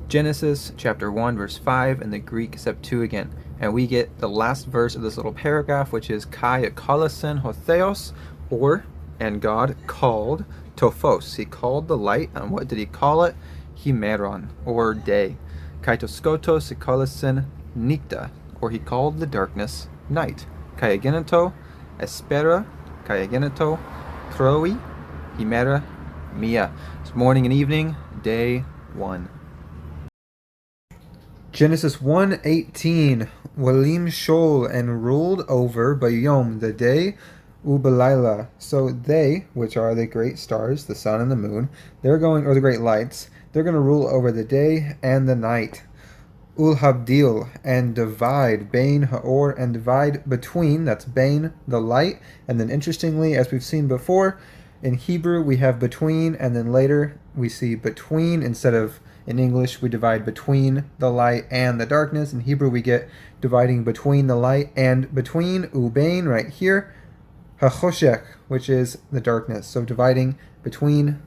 Genesis chapter 1 verse 5 in the Greek Septuagint. And we get the last verse of this little paragraph, which is Kai kalasin hotheos, or, and God called tophos. He called the light, and what did he call it? Himeron, or day. Kai toskotos kalasin nikta, or he called the darkness night. Kai ageneto espera, kai ageneto proi, himera mia. It's morning and evening, day 1. Genesis 1:18, Walim Shol, and ruled over Bayom, the day, Ubalayla. So they, which are the great stars, the sun and the moon, they're going, or the great lights, they're going to rule over the day and the night. Ulhabdil, and divide, Bain Haor, and divide between, that's Bain, the light, and then interestingly, as we've seen before, in Hebrew we have between, and then later we see between instead of in English, we divide between the light and the darkness. In Hebrew, we get dividing between the light and between, ubein, right here, hachoshek, which is the darkness. So dividing between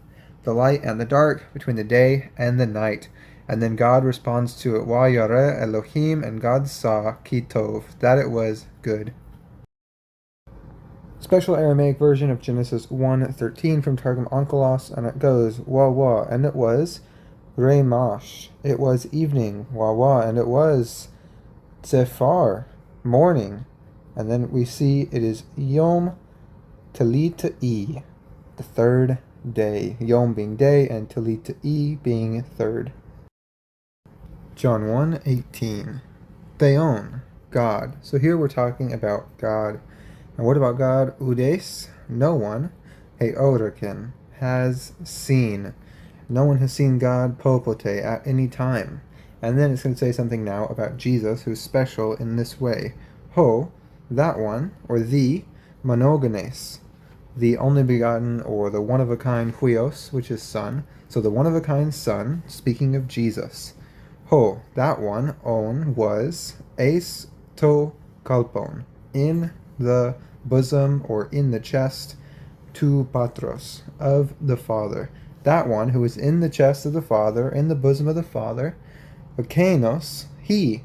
the light and the dark, between the day and the night. And then God responds to it, Wa yareh Elohim, and God saw ki tov, that it was good. Special Aramaic version of Genesis 1:13 from Targum Onkelos, and it goes, Wa, and it was Remash, it was evening, Wawa, and it was Tsefar, morning. And then we see it is Yom Talita'i, the third day. Yom being day and Talita'i being third. John 1:18, Theon, God. So here we're talking about God. And what about God? Udes, no one, Heorakin, has seen. No one has seen God popote at any time. And then it's going to say something now about Jesus, who's special in this way. Ho, that one, or the monogenes, the only begotten, or the one-of-a-kind huios, which is son. So the one-of-a-kind son, speaking of Jesus. Ho, that one, on, was, eis to kalpon, in the bosom, or in the chest, tu patros, of the Father. That one who is in the chest of the Father, in the bosom of the Father, Akenos, he,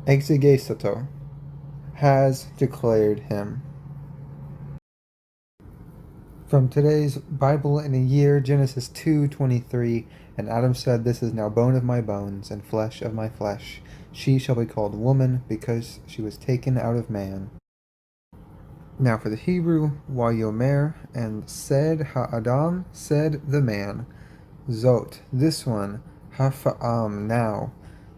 exegesato, has declared him. From today's Bible in a year, Genesis 2:23, and Adam said, This is now bone of my bones and flesh of my flesh. She shall be called woman, because she was taken out of man. Now for the Hebrew, Wayomer, and said Ha'adam, said the man. Zot, this one, Hafa'am, now.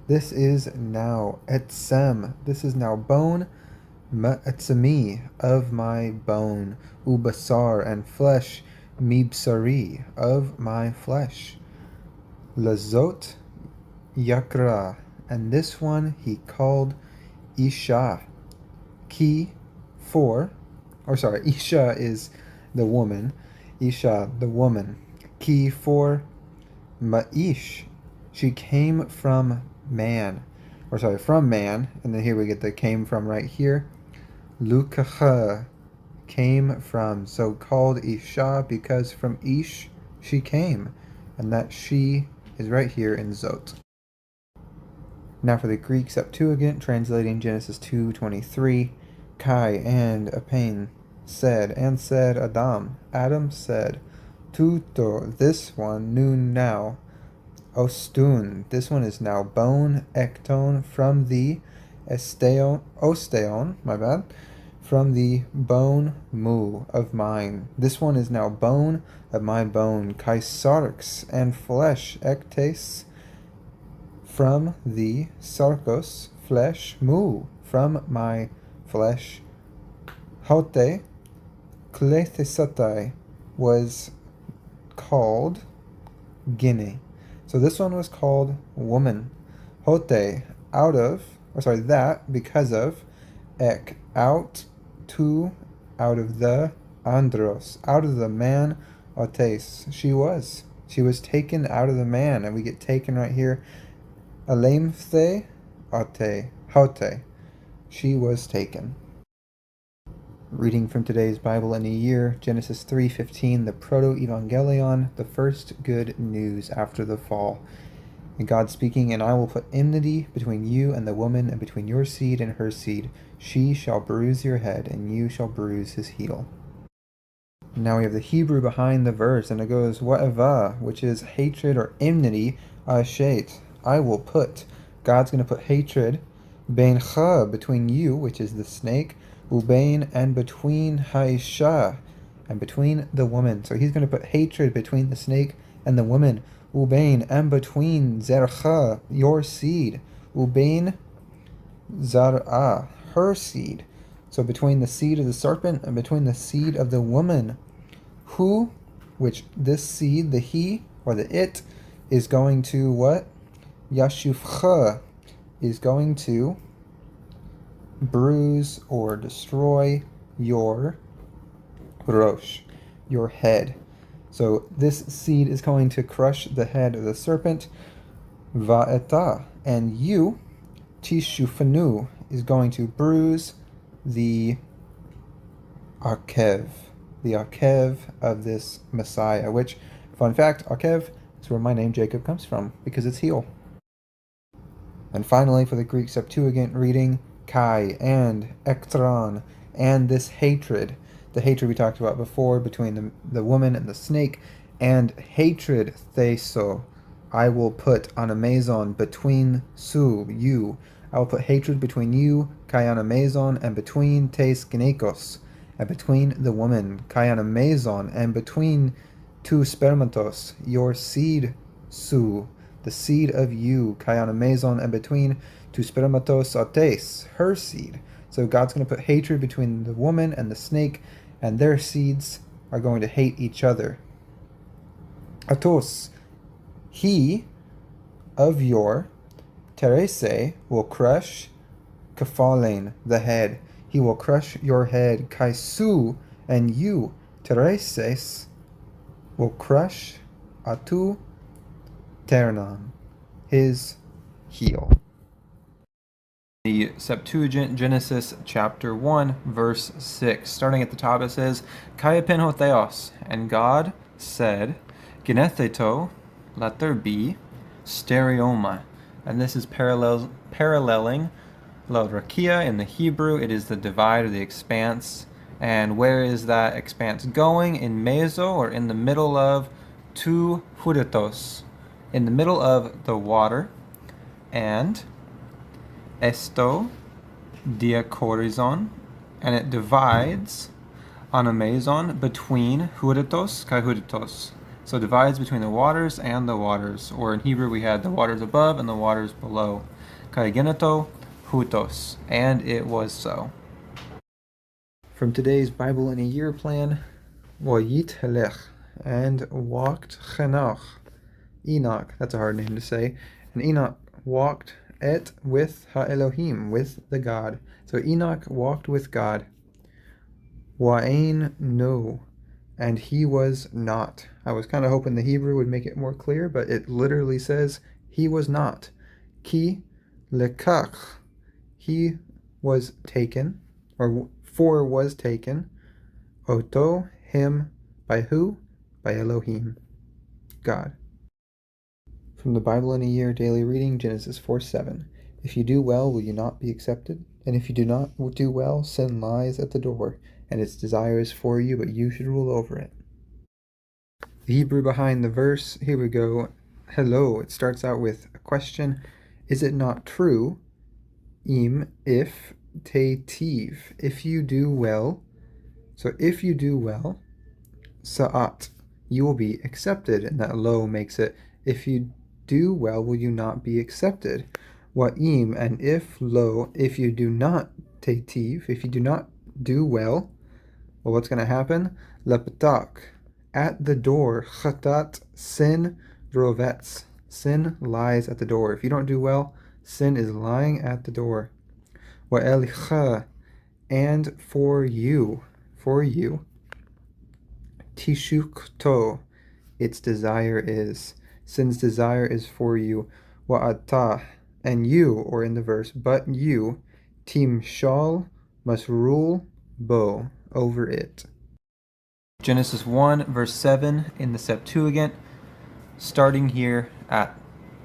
This is now. Etsem, this is now bone. Ma'etzemi, of my bone. Ubasar, and flesh. Mibsari, of my flesh. Lazot, Yakra, and this one he called Isha. Ki, for, Isha is the woman. Isha, the woman. Ki, for Ma'ish. She came from man. From man. And then here we get the came from right here. Lukacha, came from. So called Isha because from Ish she came. And that she is right here in Zot. Now for the Greek Septuagint, translating Genesis 2:23. Kai, and Apain, said Adam said, Tuto, this one, noon now, Ostun, this one is now bone, Ekton, from the Osteon, my bad, from the bone, mu, of mine. This one is now bone of my bone, Kaisarx, and flesh, Ektes, from the Sarkos, flesh, mu, from my flesh. Haute, Klethesatai, was called Guinea. So this one was called woman. Hote, out of, that, because of, ek, out, to, out of the, andros, out of the man, otes, she was taken out of the man, and we get taken right here, alemthe, ote, hote, she was taken. Reading from today's Bible in a year, Genesis 3:15, the Proto-Evangelion, the first good news after the fall. And God speaking, and I will put enmity between you and the woman, and between your seed and her seed. She shall bruise your head, and you shall bruise his heel. Now we have the Hebrew behind the verse, and it goes, Wa'ava, which is hatred or enmity, ashet. I will put. God's going to put hatred, beincha, between you, which is the snake, ubein, and between haisha, and between the woman. So he's going to put hatred between the snake and the woman. Ubein, and between zercha, your seed. Ubein zar'a, her seed. So between the seed of the serpent and between the seed of the woman. Who, which this seed, the he or the it, is going to what? Yashufcha, is going to bruise or destroy your rosh, your head. So this seed is going to crush the head of the serpent. Va'eta, and you, tishufanu, is going to bruise the akev, of this Messiah, which, fun fact, akev is where my name Jacob comes from, because it's heel. And finally, for the Greek Septuagint reading, kai, and ektron, and this hatred, the hatred we talked about before between the woman and the snake, and hatred, theso, I will put anamazon, between su, you. I will put hatred between you, kai anamazon, and between tes gnekos, and between the woman, kai anamazon, and between two spermatos, your seed, su, the seed of you, kai anamazon, and between two spermatos ates, her seed. So God's going to put hatred between the woman and the snake, and their seeds are going to hate each other. Atos, he of your terese will crush kafalen, the head. He will crush your head. Kaisu, and you, tereses, will crush atu ternan, his heel. The Septuagint, Genesis chapter 1, verse 6. Starting at the top, it says, Kai penhotheos, and God said, Genetheto, let there be, stereoma. And this is paralleling Laurakia in the Hebrew. It is the divide or the expanse. And where is that expanse going? In meso, or in the middle of tu huretos, in the middle of the water. And esto diakorizon, and it divides anamazon between huretos, kai huretos. So it divides between the waters and the waters. Or in Hebrew we had the waters above and the waters below. Kai geneto hutos, and it was so. From today's Bible in a Year plan, Wayit Helech, and walked Henoch, Enoch, that's a hard name to say, and Enoch walked with Ha-Elohim, with the God. So Enoch walked with God. Wa'ain no, and he was not. I was kind of hoping the Hebrew would make it more clear, but it literally says he was not. Ki lekach, he was taken, or for was taken. Oto, him, by who? By Elohim, God. From the Bible in a Year daily reading, Genesis 4:7. If you do well, will you not be accepted? And if you do not do well, sin lies at the door, and its desire is for you, but you should rule over it. The Hebrew behind the verse, here we go. Hello, it starts out with a question. Is it not true? Im, if, te tiv, if you do well. So if you do well, sa'at, you will be accepted. And that lo makes it, if you do well, will you not be accepted? Wa'im, and if lo, if you do not te tiv, if you do not do well, what's going to happen? Lepatak, at the door, chatat, sin, drovets, sin lies at the door. If you don't do well, sin is lying at the door. Wa'elicha, and for you, tishukto, its desire is, sin's desire is for you. Wa'ata, and you, or in the verse, but you, timshal, must rule bo, over it. Genesis 1, verse 7 in the Septuagint, starting here at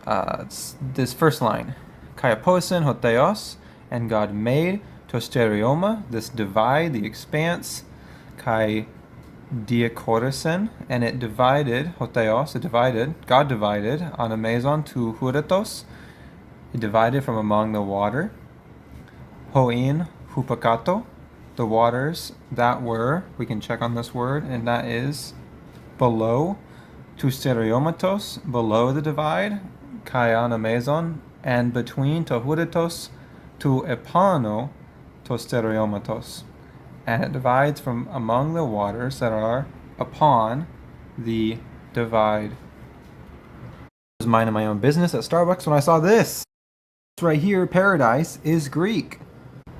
This first line, Kai aposen hoteos, and God made tosterioma, this divide, the expanse, Kai diakorisen, and it divided, hoteos, it divided, God divided, anamazon to huretos, it divided from among the water, hoin hupakato, the waters that were, we can check on this word, and that is below, to stereomatos, below the divide, kai anamazon, and between to huretos, to epano, to stereomatos. And it divides from among the waters that are upon the divide. I was minding my own business at Starbucks when I saw this. Right here, paradise is Greek.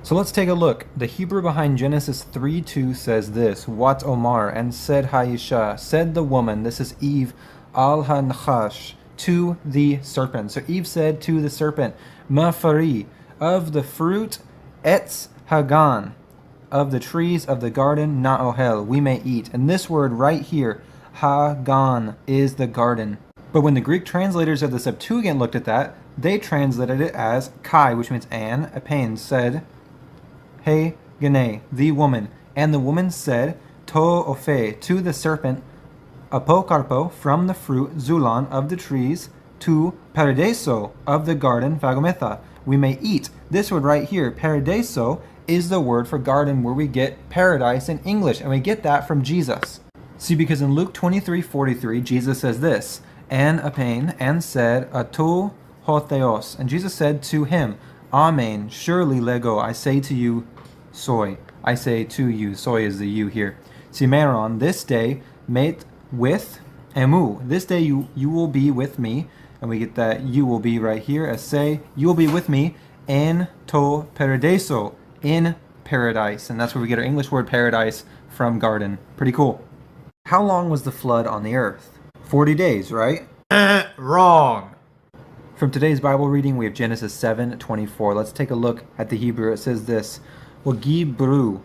So let's take a look. The Hebrew behind Genesis 3:2 says this, Wat Omar, and said Haisha, said the woman, this is Eve, al hanchash, to the serpent. So Eve said to the serpent, Mafari, of the fruit, etz hagan, of the trees of the garden, na'ohel, we may eat. And this word right here, hagan, is the garden. But when the Greek translators of the Septuagint looked at that, they translated it as kai, which means an, apain, said, Hey, Gene, the woman. And the woman said, To ophe, to the serpent, apokarpo, from the fruit, zulon, of the trees, to paradiso, of the garden, phagometha, we may eat. This word right here, paradiso, is the word for garden where we get paradise in English, and we get that from Jesus. See, because in Luke 23:43, Jesus says this, An apain, and said, Ato hotheos, and Jesus said to him, Amen, surely lego, I say to you, soy. I say to you, soy is the you here. Simeron, this day, mate with emu. This day you will be with me, and we get that you will be right here, as say, you will be with me in to paradiso, in paradise. And that's where we get our English word paradise from garden. Pretty cool. How long was the flood on the earth? 40 days, right? Wrong. From today's Bible reading, we have Genesis 7:24. Let's take a look at the Hebrew. It says this, Wagibru,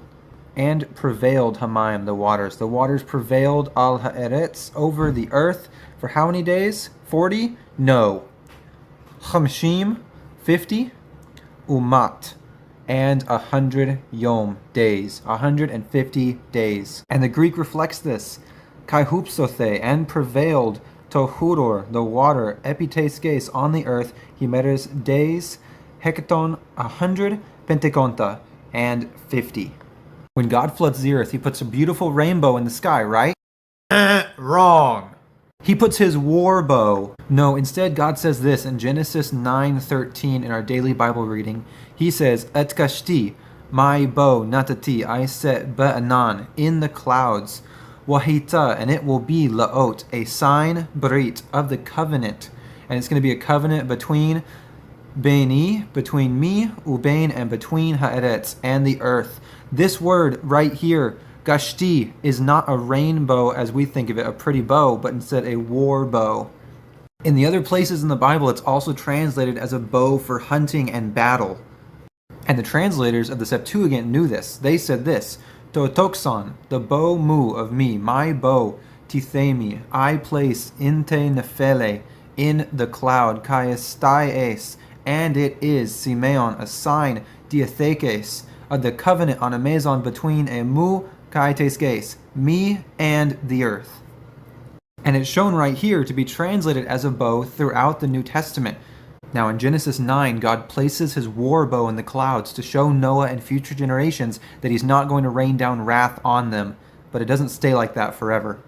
and prevailed Hamayim, the waters. The waters prevailed al ha'eretz, over the earth. For how many days? 40? No. Chamshim, 50. Umat, and 100 yom, days. 150 days. And the Greek reflects this. Kai hupsothe, and prevailed Tohuror, the water, epiteskes, on the earth, Himeres, days, hekaton, 100, pentekonta, and 50. When God floods the earth, he puts a beautiful rainbow in the sky, right? Wrong. He puts his war bow. No, instead God says this in Genesis 9:13 in our daily Bible reading. He says, Et kashti, my bow, natati, I set ba'anan, in the clouds, Wahita, and it will be laot, a sign, brit, of the covenant. And it's going to be a covenant between Beni, between me, Ubain, and between Haaretz, and the earth. This word right here, Gashti, is not a rainbow as we think of it, a pretty bow, but instead a war bow. In the other places in the Bible, it's also translated as a bow for hunting and battle. And the translators of the Septuagint knew this. They said this, Totoxon, the bow mu of me, my bow, tithemi, I place inte nefele, in the cloud, kaiestais, and it is, Simeon, a sign, diathekes, of the covenant on Amazon between emu, kaiteskes, me and the earth. And it's shown right here to be translated as a bow throughout the New Testament. Now in Genesis 9, God places his war bow in the clouds to show Noah and future generations that he's not going to rain down wrath on them, but it doesn't stay like that forever.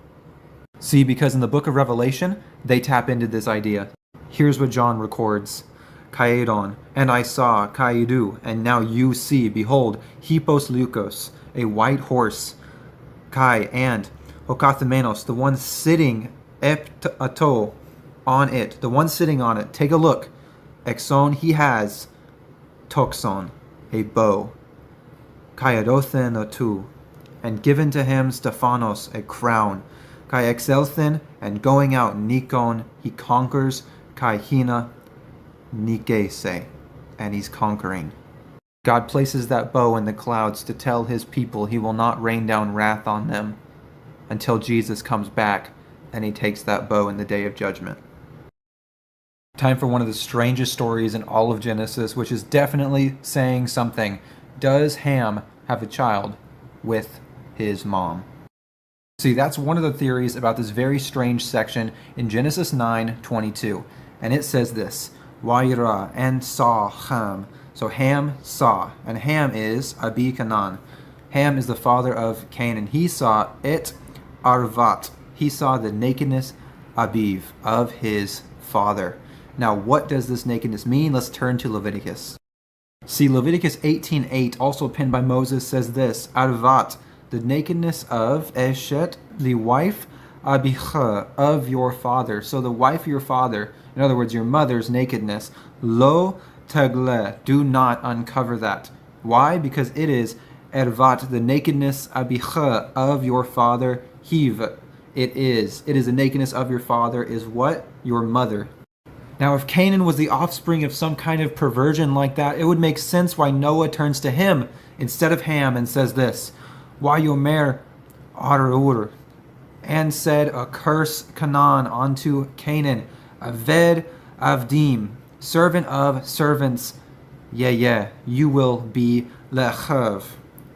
See, because in the book of Revelation, they tap into this idea. Here's what John records. Kaedon, and I saw, Kaedu, and now you see, behold, Hippos Leukos, a white horse, Kai, and Okathimenos, the one sitting eptato, on it, the one sitting on it. Take a look. Exon, he has toxon, a bow. Kaiadothen otu, and given to him Stephanos, a crown. Kai exelthen, and going out Nikon, he conquers. Kai hina nikese, and he's conquering. God places that bow in the clouds to tell his people he will not rain down wrath on them until Jesus comes back and he takes that bow in the day of judgment. Time for one of the strangest stories in all of Genesis, which is definitely saying something. Does Ham have a child with his mom? See, that's one of the theories about this very strange section in Genesis 9:22. And it says this, Wayira, and saw Ham. So Ham saw, and Ham is Abi Canaan. Ham is the father of Canaan. He saw it Arvat. He saw the nakedness Abiv of his father. Now, what does this nakedness mean? Let's turn to Leviticus. See, Leviticus 18:8, also penned by Moses, says this, Arvat, the nakedness of Eshet, the wife Abicha, of your father. So the wife of your father, in other words, your mother's nakedness, lo tagle, do not uncover that. Why? Because it is Ervat, the nakedness Abicha, of your father, Hiv. It is the nakedness of your father is what? Your mother. Now, if Canaan was the offspring of some kind of perversion like that, it would make sense why Noah turns to him instead of Ham and says this, Wayomer Arur, and said, a curse Canaan onto Canaan, Aved Avdim, servant of servants, you will be Lechav,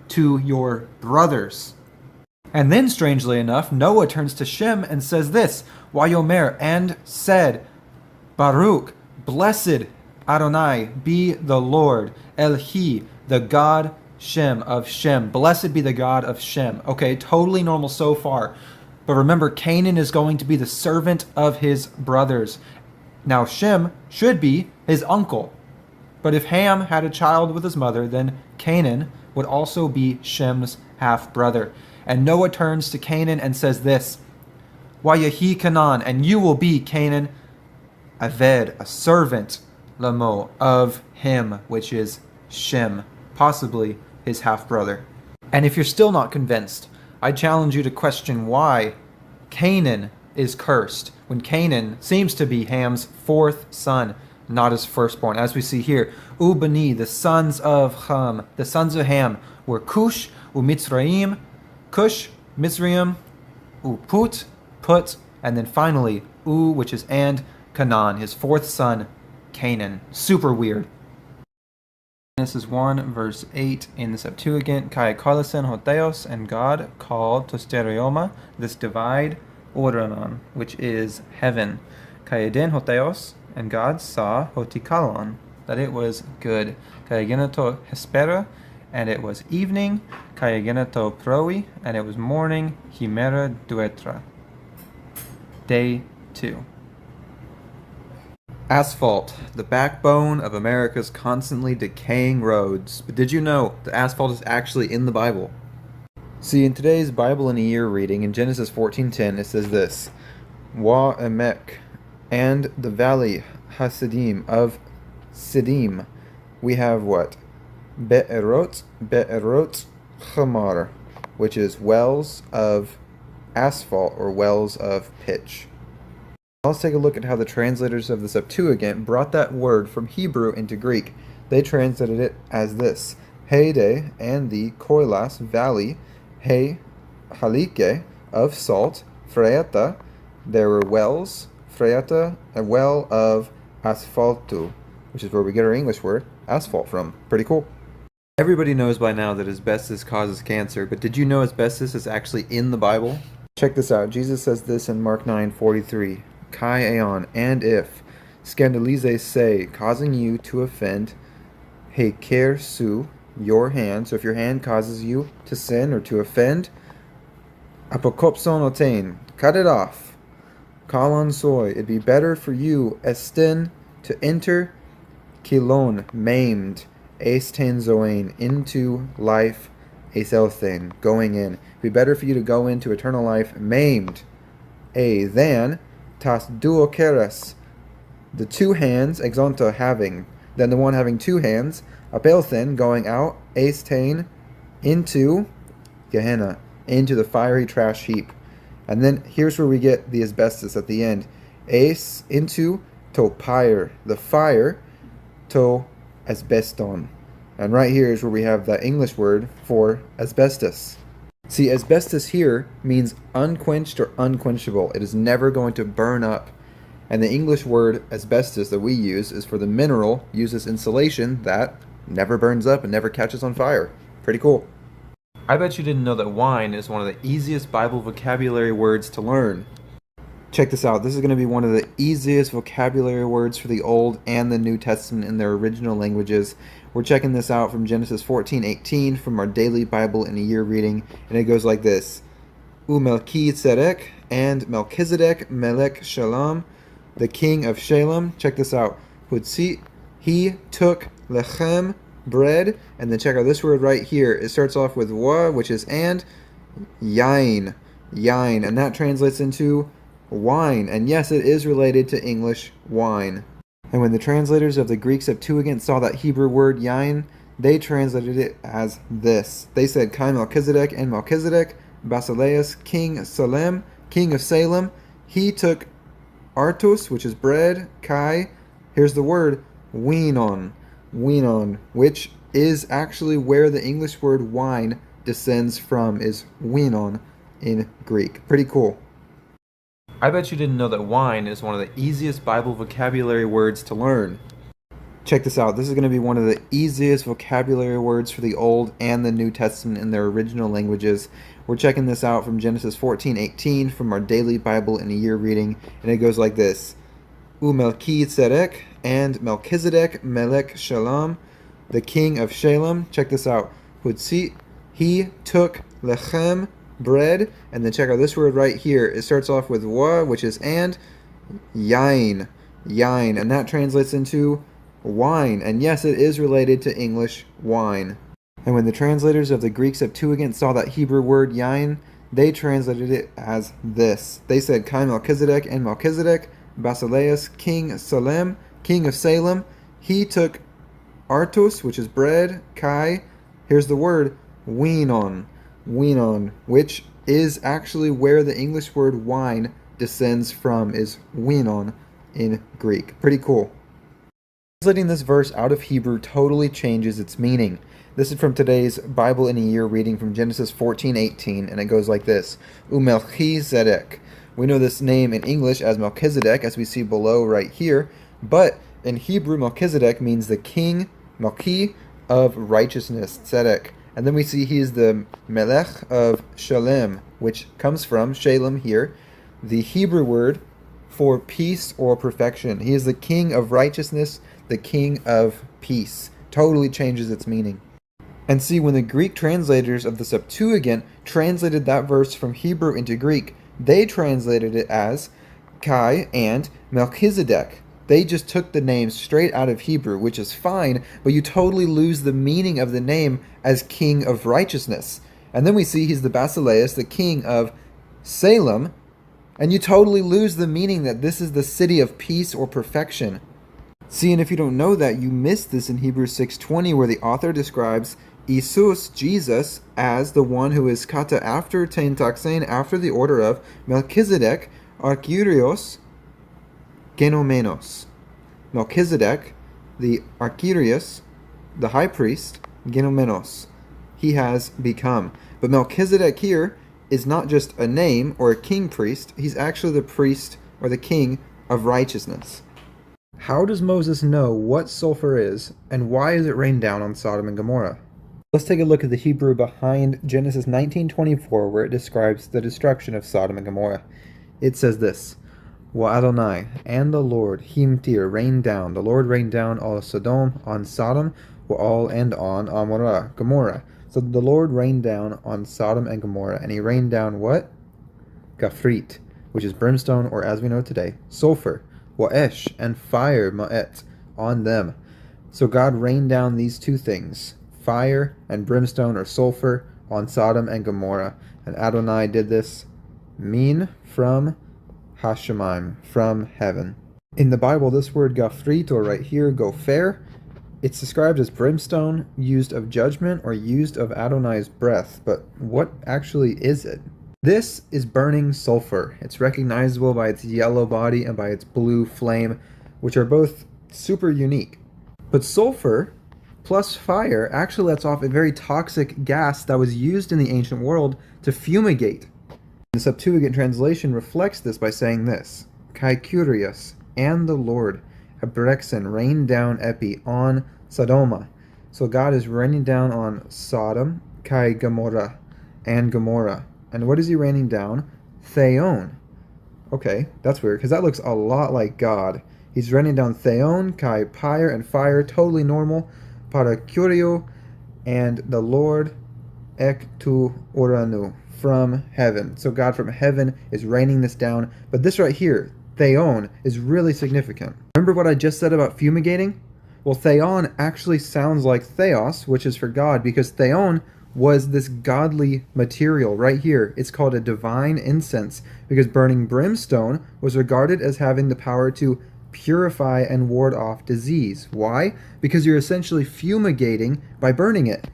to your brothers. And then, strangely enough, Noah turns to Shem and says this, Wayomer, and said, Baruch, blessed Adonai, be the Lord, Elhi, the God Shem of Shem. Blessed be the God of Shem. Okay, totally normal so far. But remember, Canaan is going to be the servant of his brothers. Now, Shem should be his uncle. But if Ham had a child with his mother, then Canaan would also be Shem's half-brother. And Noah turns to Canaan and says this, Wayahi Canaan, and you will be Canaan, Aved, a servant, Lamo, of him, which is Shem, possibly his half-brother. And if you're still not convinced, I challenge you to question why Canaan is cursed, when Canaan seems to be Ham's fourth son, not his firstborn. As we see here, Ubani, the sons of Ham, the sons of Ham, were Cush, Mitzrayim, Cush, Mizraim, Put, Put, and then finally, which is and Canaan, his fourth son, Canaan. Super weird. Genesis 1, verse 8 in the Septuagint, Kai Kolasen Hoteos, and God called to Stereoma, this divide, Oranon, which is heaven. Kaeden Hoteos, and God saw Hotikalon, that it was good. Kaegenato Hespera, and it was evening. Kaegenato Proi, and it was morning. Himera Duetra. Day 2. Asphalt, the backbone of America's constantly decaying roads. But did you know that asphalt is actually in the Bible? See, in today's Bible in a Year reading, in Genesis 14:10, it says this, Wa Emek, and the valley Hasidim of Siddim, we have what? Be'erot Chamar, which is wells of asphalt or wells of pitch. Let's take a look at how the translators of the Septuagint brought that word from Hebrew into Greek. They translated it as this, Heide, and the Koilas valley, He Halike, of salt, Freata, there were wells, Freata, a well of asphaltu, which is where we get our English word, asphalt, from. Pretty cool. Everybody knows by now that asbestos causes cancer, but did you know asbestos is actually in the Bible? Check this out. Jesus says this in Mark 9:43. Kai aeon, and if scandalize say, causing you to offend, heker su, your hand, so if your hand causes you to sin or to offend, apokopson otain, cut it off, kalon soy, it'd be better for you, esten, to enter, kilon, maimed, esten zoin, into life, eselthen, going in. It'd be better for you to go into eternal life maimed, than tas duokeres, the two hands, exonta, having, then the one having two hands, apelthen, going out, eistain, into Gehenna, into the fiery trash heap. And then here's where we get the asbestos at the end. Eis, into to pyre, the fire, to asbeston. And right here is where we have the English word for asbestos. See, asbestos here means unquenched or unquenchable. It is never going to burn up. And the English word asbestos that we use is for the mineral used as insulation that never burns up and never catches on fire. Pretty cool. I bet you didn't know that wine is one of the easiest Bible vocabulary words to learn. Check this out. This is going to be one of the easiest vocabulary words for the Old and the New Testament in their original languages. We're checking this out from Genesis 14:18 from our daily Bible in a year reading, and it goes like this. Melchizedek and Melchizedek Melech Shalom, the king of Shalem. Check this out. Hutzit, he took lechem, bread, and then check out this word right here. It starts off with wa, which is and, yain, yain, and that translates into wine. And yes, it is related to English wine. And when the translators of the Greek Septuagint saw that Hebrew word yain, they translated it as this. They said Kai Melchizedek and Melchizedek, Basileus, king Salem, king of Salem. He took artos, which is bread, Kai, here's the word, winon, which is actually where the English word wine descends from, is winon in Greek. Pretty cool. I bet you didn't know that wine is one of the easiest Bible vocabulary words to learn. Check this out. This is going to be one of the easiest vocabulary words for the Old and the New Testament in their original languages. We're checking this out from Genesis 14:18 from our daily Bible in a year reading, and it goes like this. Melchizedek and Melchizedek Melech Shalom, the king of Shalem. Check this out. Hutzit, he took lechem, bread, and then check out this word right here. It starts off with wa, which is and, yain, and that translates into wine. And yes, it is related to English wine. And when the translators of the Greek Septuagint saw that Hebrew word yain, they translated it as this. They said Kai Melchizedek and Melchizedek, Basileus, king Salem, king of Salem. He took artos, which is bread, Kai, here's the word, winon, which is actually where the English word wine descends from, is winon in Greek. Pretty cool. Translating this verse out of Hebrew totally changes its meaning. This is from today's Bible in a Year reading from Genesis 14:18, and it goes like this. Melchizedek. We know this name in English as Melchizedek, as we see below right here, but in Hebrew, Melchizedek means the king, Melchi, of righteousness, Tzedek. And then we see he is the Melech of Shalem, which comes from Shalem here, the Hebrew word for peace or perfection. He is the king of righteousness, the king of peace. Totally changes its meaning. And see, when the Greek translators of the Septuagint translated that verse from Hebrew into Greek, they translated it as Kai and Melchizedek. They just took the name straight out of Hebrew, which is fine, but you totally lose the meaning of the name as king of righteousness. And then we see he's the Basileus, the king of Salem, and you totally lose the meaning that this is the city of peace or perfection. See, and if you don't know that, you missed this in Hebrews 6:20, where the author describes Jesus, Jesus, as the one who is kata after tein taxain, after the order of Melchizedek, arkyrios, genomenos. Melchizedek, the arkyrios, the high priest, genomenos. He has become. But Melchizedek here is not just a name or a king priest, he's actually the priest or the king of righteousness. How does Moses know what sulfur is, and why is it rained down on Sodom and Gomorrah? Let's take a look at the Hebrew behind Genesis 19:24, where it describes the destruction of Sodom and Gomorrah. It says this, Wa Adonai, and the Lord, Himtir, rained down. The Lord rained down on Sodom, on Sodom, and on Gomorrah. So the Lord rained down on Sodom and Gomorrah, and he rained down what? Gafrit, which is brimstone, or as we know today, sulfur. Wa'esh, and fire, ma'et, on them. So God rained down these two things, fire and brimstone or sulfur, on Sodom and Gomorrah. And Adonai did this, min, from Hashemayim, from heaven. In the Bible, this word gafrit, or right here, gofer, it's described as brimstone, used of judgment, or used of Adonai's breath. But what actually is it? This is burning sulfur. It's recognizable by its yellow body and by its blue flame, which are both super unique. But sulfur plus fire actually lets off a very toxic gas that was used in the ancient world to fumigate. The Septuagint translation reflects this by saying this, kai Curious, and the Lord, Abrexen, rained down epi on Sodoma. So God is raining down on Sodom, kai Gomorrah, and Gomorrah. And what is he raining down? Theon. Okay, that's weird, because that looks a lot like God. He's raining down Theon, kai pyre and fire, totally normal, para Curio, and the Lord, ek tu oranu, from heaven. So God from heaven is raining this down. But this right here, Theon, is really significant. Remember what I just said about fumigating? Well, Theon actually sounds like Theos, which is for God, because Theon was this godly material right here. It's called a divine incense, because burning brimstone was regarded as having the power to purify and ward off disease. Why? Because you're essentially fumigating by burning it.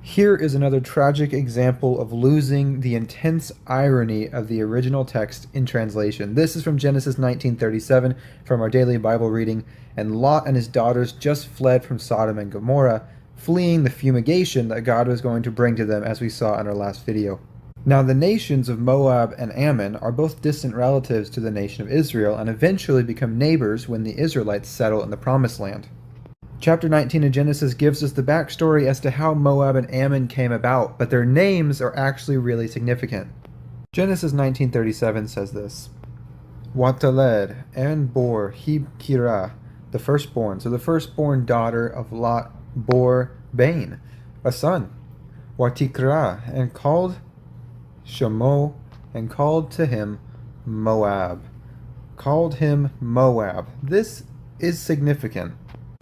Here is another tragic example of losing the intense irony of the original text in translation. This is from Genesis 19:37 from our daily Bible reading. And Lot and his daughters just fled from Sodom and Gomorrah, fleeing the fumigation that God was going to bring to them, as we saw in our last video. Now, the nations of Moab and Ammon are both distant relatives to the nation of Israel and eventually become neighbors when the Israelites settle in the Promised Land. Chapter 19 of Genesis gives us the backstory as to how Moab and Ammon came about, but their names are actually really significant. Genesis 19:37 says this: Wataled and bore Heb-kirah, the firstborn. So the firstborn daughter of Lot bore Bain, a son. Watikra, and called Shemo, and called to him Moab. Called him Moab. This is significant.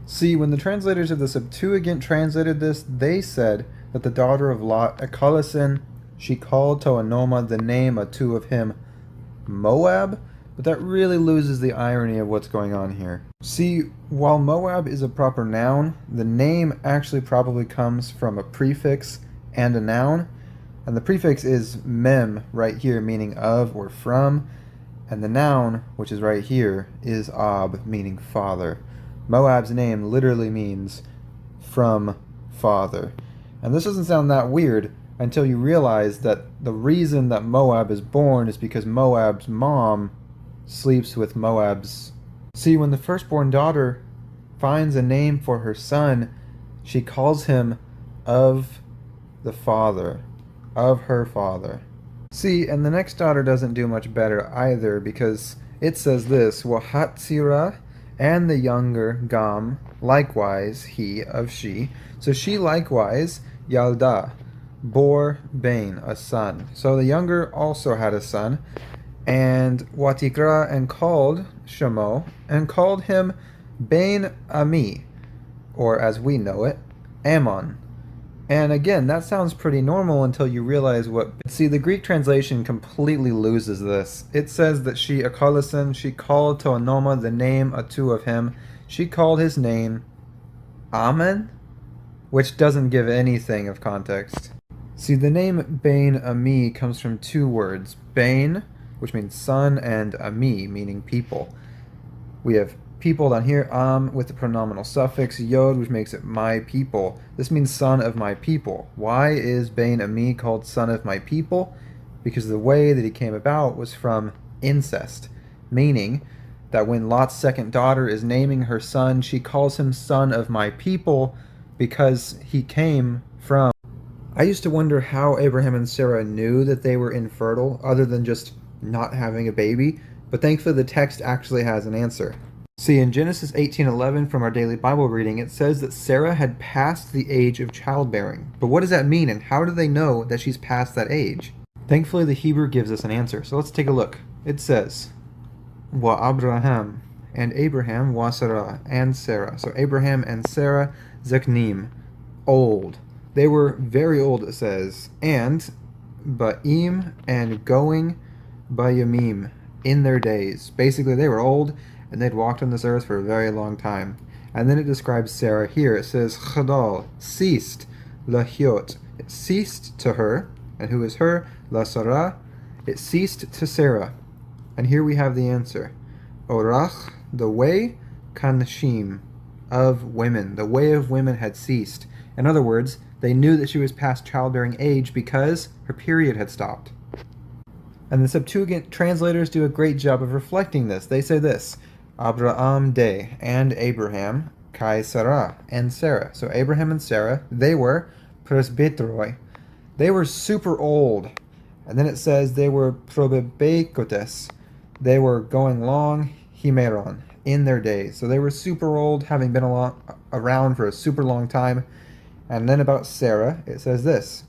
See, when the translators of the Septuagint translated this, they said that the daughter of Lot, Akalison, she called Toanoma the name to of him Moab, but that really loses the irony of what's going on here. See, while Moab is a proper noun, the name actually probably comes from a prefix and a noun, and the prefix is mem right here, meaning of or from, and the noun, which is right here, is ab, meaning father. Moab's name literally means from father. And this doesn't sound that weird until you realize that the reason that Moab is born is because Moab's mom sleeps with Moab's. See, when the firstborn daughter finds a name for her son, she calls him of the father, of her father. See, and the next daughter doesn't do much better either, because it says this: Wahatzirah, and the younger Gam, likewise he of she. So she likewise, Yalda, bore Bain, a son. So the younger also had a son. And Watikra, and called Shemo, and called him Bain Ami, or as we know it, Ammon. And again, that sounds pretty normal until you realize what... See, the Greek translation completely loses this. It says that she, Akalison, she called Toanoma the name to of him. She called his name Ammon, which doesn't give anything of context. See, the name Bain Ami comes from two words. Bain, which means son, and Ami, meaning people. We have people down here, with the pronominal suffix yod, which makes it my people. This means son of my people. Why is Bain Ami called son of my people? Because the way that he came about was from incest, meaning that when Lot's second daughter is naming her son, she calls him son of my people because he came from... I used to wonder how Abraham and Sarah knew that they were infertile, other than just not having a baby, but thankfully the text actually has an answer. See, in Genesis 18:11 from our daily Bible reading, it says that Sarah had passed the age of childbearing. But what does that mean, and how do they know that she's past that age? Thankfully, the Hebrew gives us an answer, so let's take a look. It says, Wa Abraham, and Abraham, Wa Sarah, and Sarah. So Abraham and Sarah, Zeknim, old. They were very old, it says, and Ba'im, and going, Bayamim, in their days. Basically, they were old, and they'd walked on this earth for a very long time. And then it describes Sarah here. It says, Chadal, ceased, lahiot. It ceased to her. And who is her? La Sarah. It ceased to Sarah. And here we have the answer. Orach, the way, kanashim, of women. The way of women had ceased. In other words, they knew that she was past childbearing age because her period had stopped. And the Septuagint translators do a great job of reflecting this. They say this, Abraham de, and Abraham, kai Sarah, and Sarah. So Abraham and Sarah, they were presbyteroi. They were super old. And then it says they were probebekotes. They were going long, himeron, in their days. So they were super old, having been around for a super long time. And then about Sarah, it says this,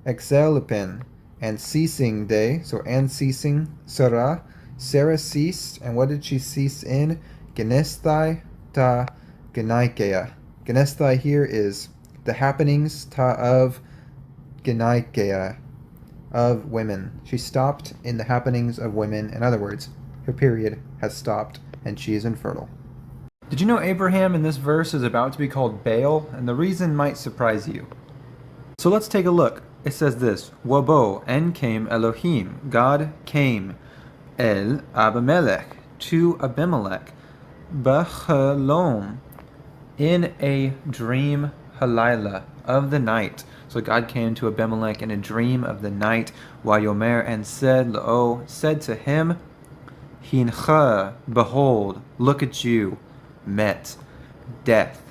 exelipin, and ceasing day, so and ceasing, Sarah, Sarah ceased, and what did she cease in? Genesthai ta genaikeia. Genesthai here is the happenings ta of genaikeia, of women. She stopped in the happenings of women. In other words, her period has stopped and she is infertile. Did you know Abraham in this verse is about to be called Baal? And the reason might surprise you. So let's take a look. It says this, Wabo, and came Elohim, God came, El Abimelech, to Abimelech, B'chalom, in a dream halayla, of the night. So God came to Abimelech in a dream of the night, Wayomer, and said, Lo, said to him, Hincha, behold, look at you, met, death.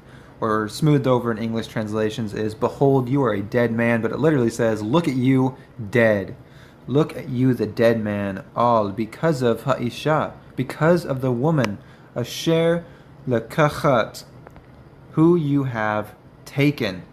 Or smoothed over in English translations is, behold, you are a dead man, but it literally says, look at you, dead. Look at you, the dead man, all because of ha'isha, because of the woman, asher lekachat, who you have taken.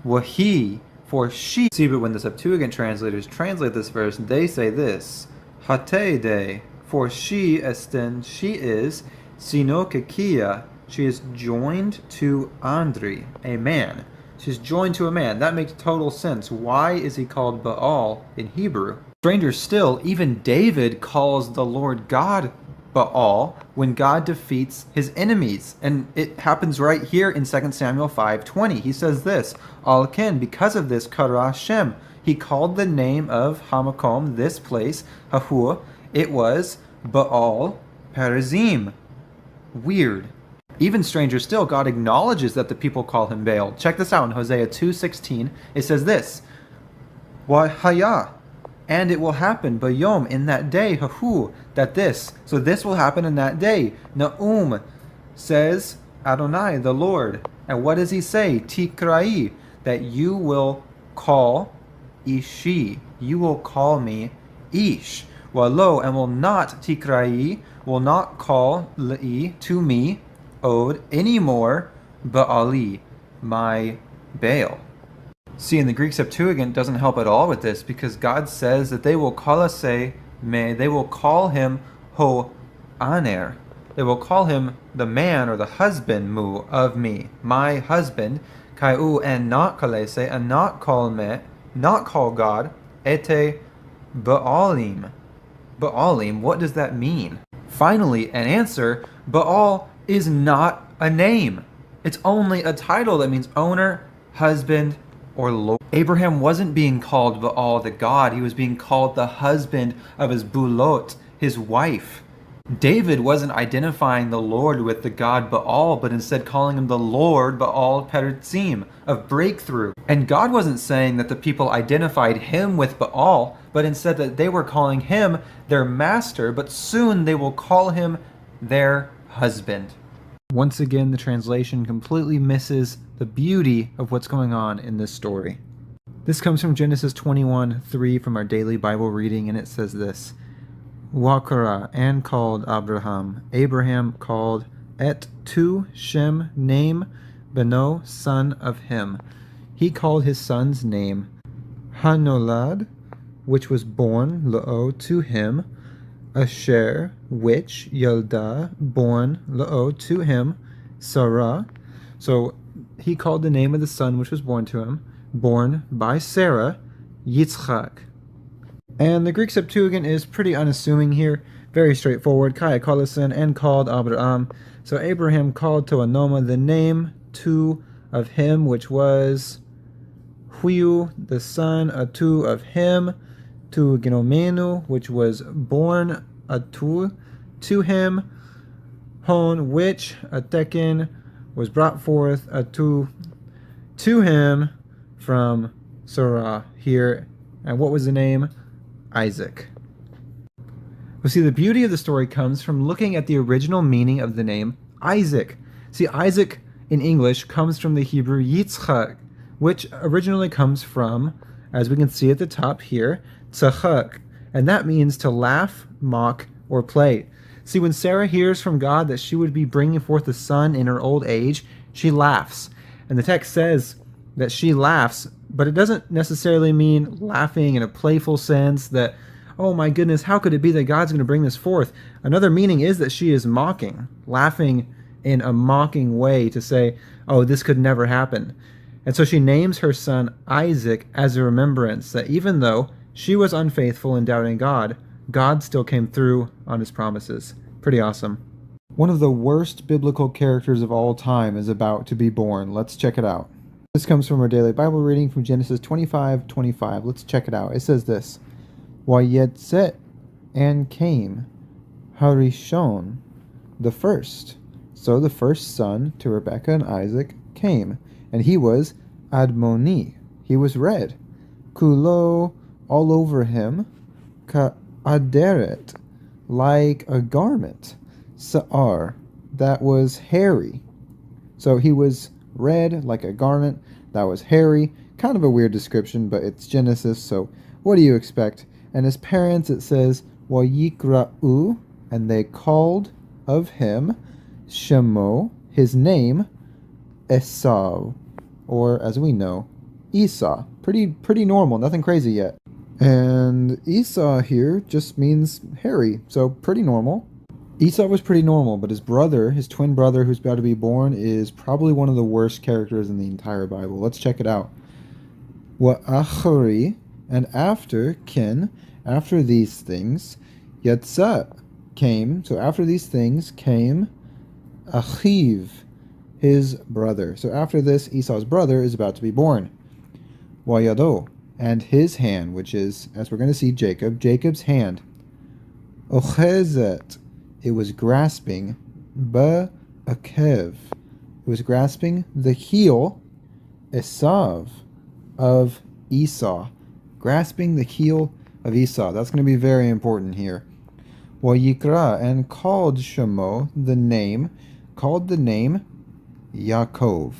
Wahi, for she. See, but when the Septuagint translators translate this verse, they say this, hate de, for she esten, she is, sinokekia, she is joined to Andri, a man. She's joined to a man. That makes total sense. Why is he called Baal in Hebrew? Stranger still, even David calls the Lord God Baal when God defeats his enemies. And it happens right here in 2 Samuel 5:20. He says this, Al-Ken, because of this, Kara Shem, he called the name of Hamakom, this place, Hahua, it was Baal Perazim. Weird. Even stranger still, God acknowledges that the people call him Baal. Check this out in Hosea 2:16. It says this, Wahaya, and it will happen, Bayom, in that day, Hahu, that this. So this will happen in that day. Naum, says Adonai, the Lord. And what does he say? Tikrai, that you will call Ishi. You will call me Ish. Walo, and will not Tikrai, will not call Le'i, to me, Od, anymore, Baali, my Baal. See, in the Greek Septuagint doesn't help at all with this, because God says that they will kalase me, they will call him ho aner. They will call him the man or the husband mu of me, my husband, kaiu, and not kalese, and not call me, not call God, ete Baalim. Baalim, what does that mean? Finally, an answer, Baal is not a name. It's only a title that means owner, husband, or lord. Abraham wasn't being called Baal the god, he was being called the husband of his bulot, his wife. David wasn't identifying the Lord with the god Baal, but instead calling him the Lord Baal Perazim, of breakthrough. And God wasn't saying that the people identified him with Baal, but instead that they were calling him their master, but soon they will call him their husband. Once again, the translation completely misses the beauty of what's going on in this story. This comes from Genesis 21:3 from our daily Bible reading, and it says this, Wakara, and called Abraham called et tu Shem, name, Beno, son of him. He called his son's name Hanolad, which was born, Lo, to him, Asher, which, Yelda, born, Lo, to him, Sarah. So he called the name of the son which was born to him, born by Sarah, Yitzchak. And the Greek Septuagint is pretty unassuming here, very straightforward, Kaya Kolasin, and called Abraham. So Abraham called to Anoma the name to of him which was Huyu, the son Atu of him, to Genomenu, which was born Atu to him, Hon, which Atekin was brought forth Atu to him from Sarah here. And what was the name? Isaac. Well, see, the beauty of the story comes from looking at the original meaning of the name Isaac. See, Isaac in English comes from the Hebrew Yitzchak, which originally comes from, as we can see at the top here, tzachak, and that means to laugh, mock, or play. See, when Sarah hears from God that she would be bringing forth a son in her old age, she laughs. And the text says that she laughs, but it doesn't necessarily mean laughing in a playful sense that, oh my goodness, how could it be that God's going to bring this forth? Another meaning is that she is mocking, laughing in a mocking way to say, oh, this could never happen. And so she names her son Isaac as a remembrance that even though she was unfaithful in doubting God, God still came through on his promises. Pretty awesome. One of the worst biblical characters of all time is about to be born. Let's check it out. This comes from our daily Bible reading from Genesis 25:25. Let's check it out. It says this, Wayetzet and came, Harishon, the first. So the first son to Rebekah and Isaac came, and he was Admoni. He was red. Kulo, all over him, Ka'aderet, like a garment. Sa'ar, that was hairy. So he was red like a garment that was hairy. Kind of a weird description, but it's Genesis, so what do you expect? And his parents, it says, Wayikra'u, and they called of him Shemo, his name, Esau, or as we know, Esau. Pretty normal, nothing crazy yet. And Esau here just means hairy, so pretty normal. Esau was pretty normal, but his brother, his twin brother who's about to be born, is probably one of the worst characters in the entire Bible. Let's check it out. Wa'achari, and after kin, after these things, Yatza came. So after these things came Achiv, his brother. So after this, Esau's brother is about to be born. Wayado, and his hand, which is, as we're going to see, Jacob's hand. Ochezet, it was grasping. Ba'akev, it was grasping the heel. Esav, of Esau, grasping the heel of Esau. That's going to be very important here. Wayikra, and called Shemo, the name Yaakov,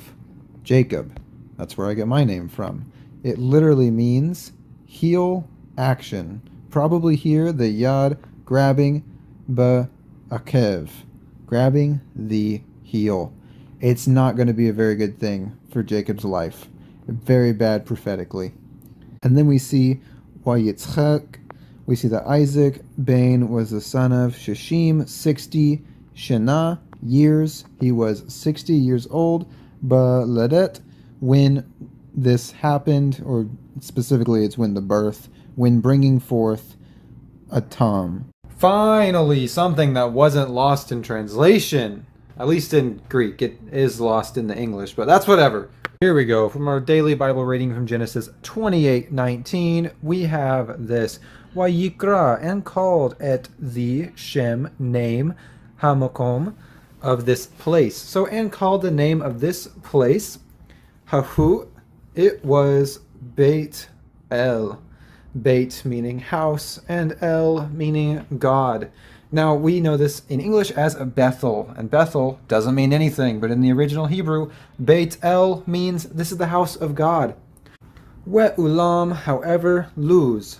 Jacob. That's where I get my name from. It literally means heel action. Probably here the yad grabbing, ba'akev, grabbing the heel. It's not going to be a very good thing for Jacob's life. Very bad prophetically. And then we see Wayitzchak. We see that Isaac Bain was the son of Shishim, 60 Shana years. He was 60 years old. Baladet, when this happened, or specifically it's when the birth, when bringing forth a Tom. Finally, something that wasn't lost in translation. At least in Greek. It is lost in the English, but that's whatever. Here we go. From our daily Bible reading from Genesis 28:19, we have this. Wayikra, and called at the Shem, name, Hamakom, of this place. So, and called the name of this place, Hahu, it was Beit El. Beit meaning house, and El meaning God. Now, we know this in English as Bethel, and Bethel doesn't mean anything, but in the original Hebrew, Beit El means this is the house of God. We'ulam, however, Luz,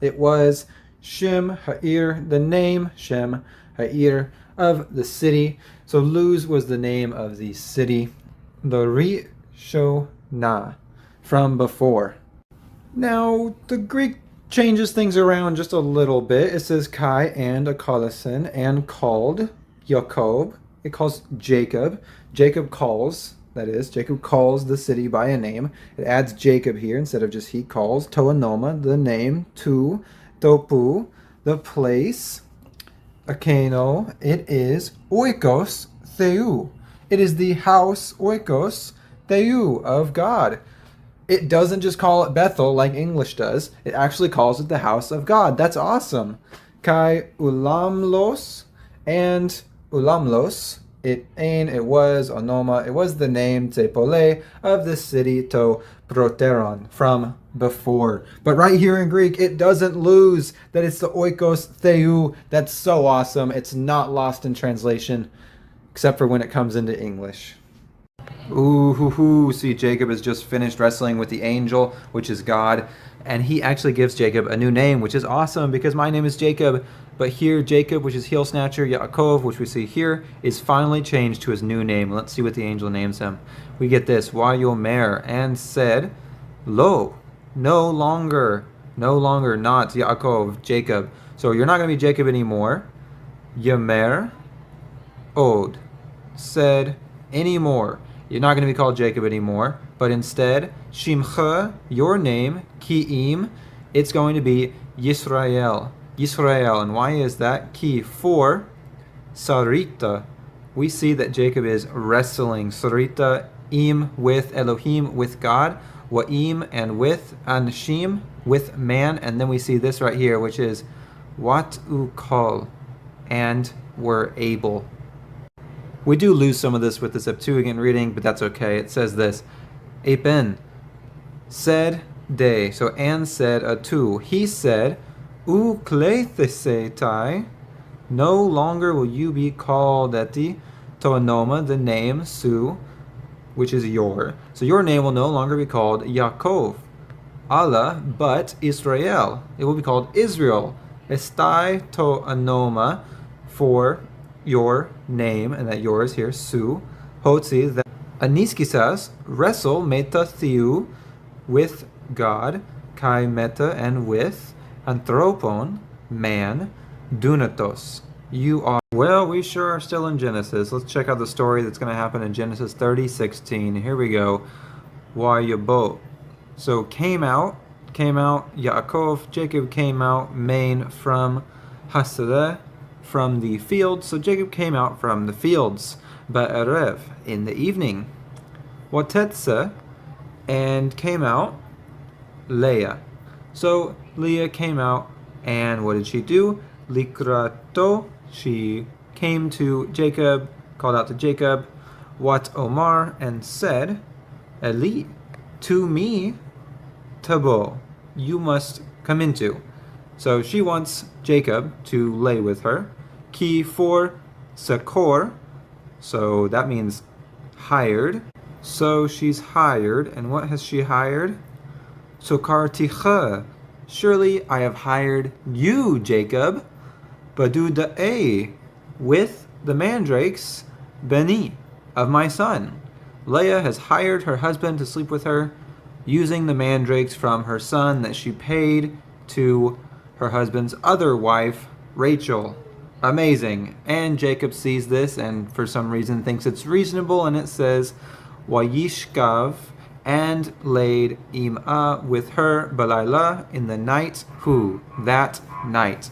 it was Shem Ha'ir, the name Shem Ha'ir of the city. So Luz was the name of the city. The Rishonah, from before. Now, the Greek changes things around just a little bit. It says Kai and a Kalasin, and called Jacob. It calls Jacob. Jacob calls, that is, Jacob calls the city by a name. It adds Jacob here instead of just he calls. Toanoma, the name. Tu, Topu, the place. Akeno, it is Oikos Theu. It is the house Oikos Theu of God. It doesn't just call it Bethel like English does. It actually calls it the house of God. That's awesome. Kai ulamlos, and ulamlos it was, onoma, it was the name, tepole, of the city, to proteron, from before. But right here in Greek, it doesn't lose that it's the oikos theou. That's so awesome. It's not lost in translation, except for when it comes into English. Ooh, hoo, hoo. See, Jacob has just finished wrestling with the angel, which is God, and he actually gives Jacob a new name, which is awesome because my name is Jacob. But here, Jacob, which is heel snatcher, Yaakov, which we see here, is finally changed to his new name. Let's see what the angel names him. We get this, Wayomer, and said, Lo, no longer, not Yaakov, Jacob. So you're not going to be Jacob anymore. Yemer, Od, said, anymore. You're not going to be called Jacob anymore, but instead, Shimcha, your name, Ki'im, it's going to be Yisrael. Yisrael. And why is that? Ki, for Sarita. We see that Jacob is wrestling. Sarita, im, with Elohim, with God. Wa'im, and with Anshim, with man. And then we see this right here, which is Wat ukol, and were able. We do lose some of this with the Septuagint reading, but that's okay. It says this, Apen, said de, so and said atu. He said, U klethesetai, no longer will you be called eti, toanoma, the name, su, which is your. So your name will no longer be called Yaakov, Allah, but Israel. It will be called Israel. Estai toanoma, for your name, and that yours here, su, hotzi, that aniskisas, wrestle, meta theou, with God, kai meta, and with, anthropon, man, dunatos. You are. Well, we sure are still in Genesis. Let's check out the story that's going to happen in Genesis 30:16. Here we go. Wayabo. So came out, Yaakov, Jacob came out, main, from Hasadeh, from the fields. So Jacob came out from the fields, Ba'erev, in the evening. Watetze, and came out, Leah. So Leah came out, and what did she do? Likrato, she came to Jacob, called out to Jacob, Wat Omar, and said, Eli, to me, Tabo, you must come into. So she wants Jacob to lay with her. Ki, for Sakor, so that means hired. So she's hired, and what has she hired? Sokarticha, surely I have hired you, Jacob, Badudae, with the mandrakes, Beni, of my son. Leah has hired her husband to sleep with her, using the mandrakes from her son that she paid to her husband's other wife, Rachel. Amazing. And Jacob sees this and for some reason thinks it's reasonable, and it says, Wayishkav, and laid im'a, with her, balayla, in the night, who, that night.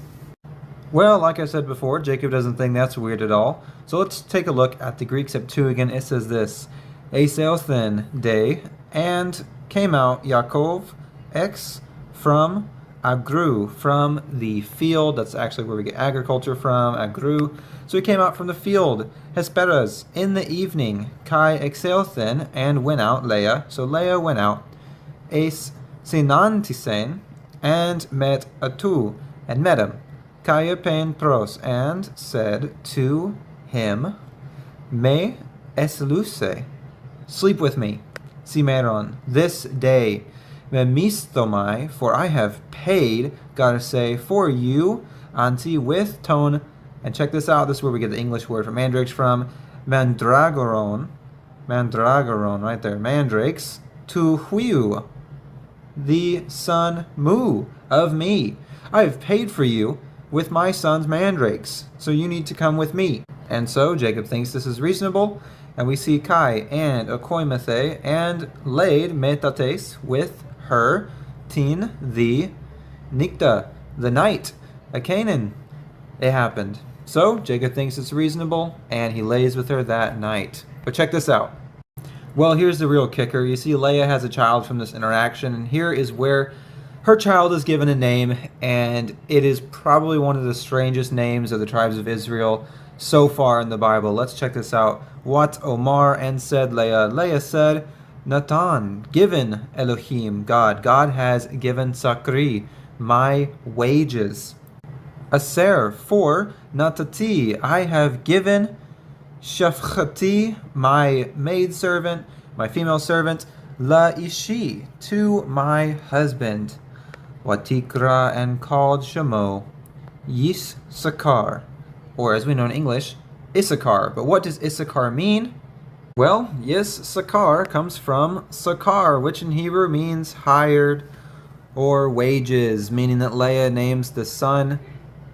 Well, like I said before, Jacob doesn't think that's weird at all. So let's take a look at the Greek Septuagint. It says this, Eseothen day, and came out Yaakov, ex, from Agru, from the field. That's actually where we get agriculture from, Agru. So he came out from the field, Hesperas, in the evening, Kai exeothen, and went out, Leah. So Leah went out, Es sinantisen, and met Atu, and met him, Kai pen pros, and said to him, Me esluse, sleep with me, Simeron, this day, Memisthomai, for I have paid, gotta say, for you, anti, with tone. And check this out, this is where we get the English word for mandrakes from, mandragoron, right there, mandrakes, to huiu, the son mu of me. I have paid for you with my son's mandrakes, so you need to come with me. And so Jacob thinks this is reasonable, and we see Kai and Okoimethe, and laid metates, with her, tin, the nikta, the night, a Canaan. It happened. So Jacob thinks it's reasonable, and he lays with her that night. But check this out. Well, here's the real kicker. You see Leah has a child from this interaction, and here is where her child is given a name, and it is probably one of the strangest names of the tribes of Israel. so far in the Bible. Let's check this out. What Omar and said Leah. Leah said, Natan, given Elohim, God. God has given Sakri, my wages. Aser, for Natati, I have given Shafchati, my maidservant, my female servant, La Ishi, to my husband. Watikra, and called Shemo, Yis Sakar, or as we know in English, Issachar. But what does Issachar mean? Well, Yis Sakar comes from Sakar, which in Hebrew means hired or wages, meaning that Leah names the son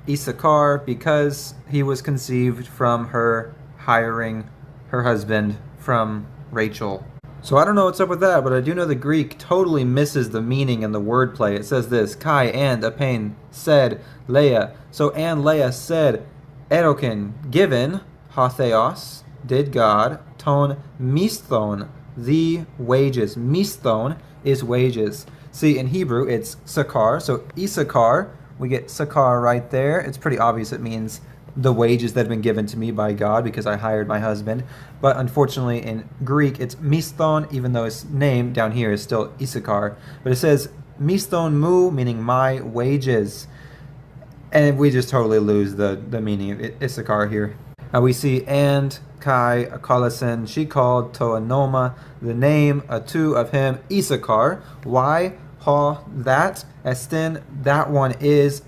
Issachar because he was conceived from her hiring her husband from Rachel. So I don't know what's up with that, but I do know the Greek totally misses the meaning and the wordplay. It says this, Kai and Apain said Leah. So and Leah said, Erokin, given, Hatheos, did God, ton misthon, the wages. Misthon is wages. See, in Hebrew, it's Sakar. So Issachar, we get Sakar right there. It's pretty obvious it means the wages that have been given to me by God because I hired my husband. But unfortunately in Greek it's misthon, even though his name down here is still Issachar. But it says misthon mu, meaning my wages. And we just totally lose the meaning of Issachar here. We see and Kai Akalasen, she called Toanoma, the name Atu of him, Issachar. Why? Ha, that, Estin, that one is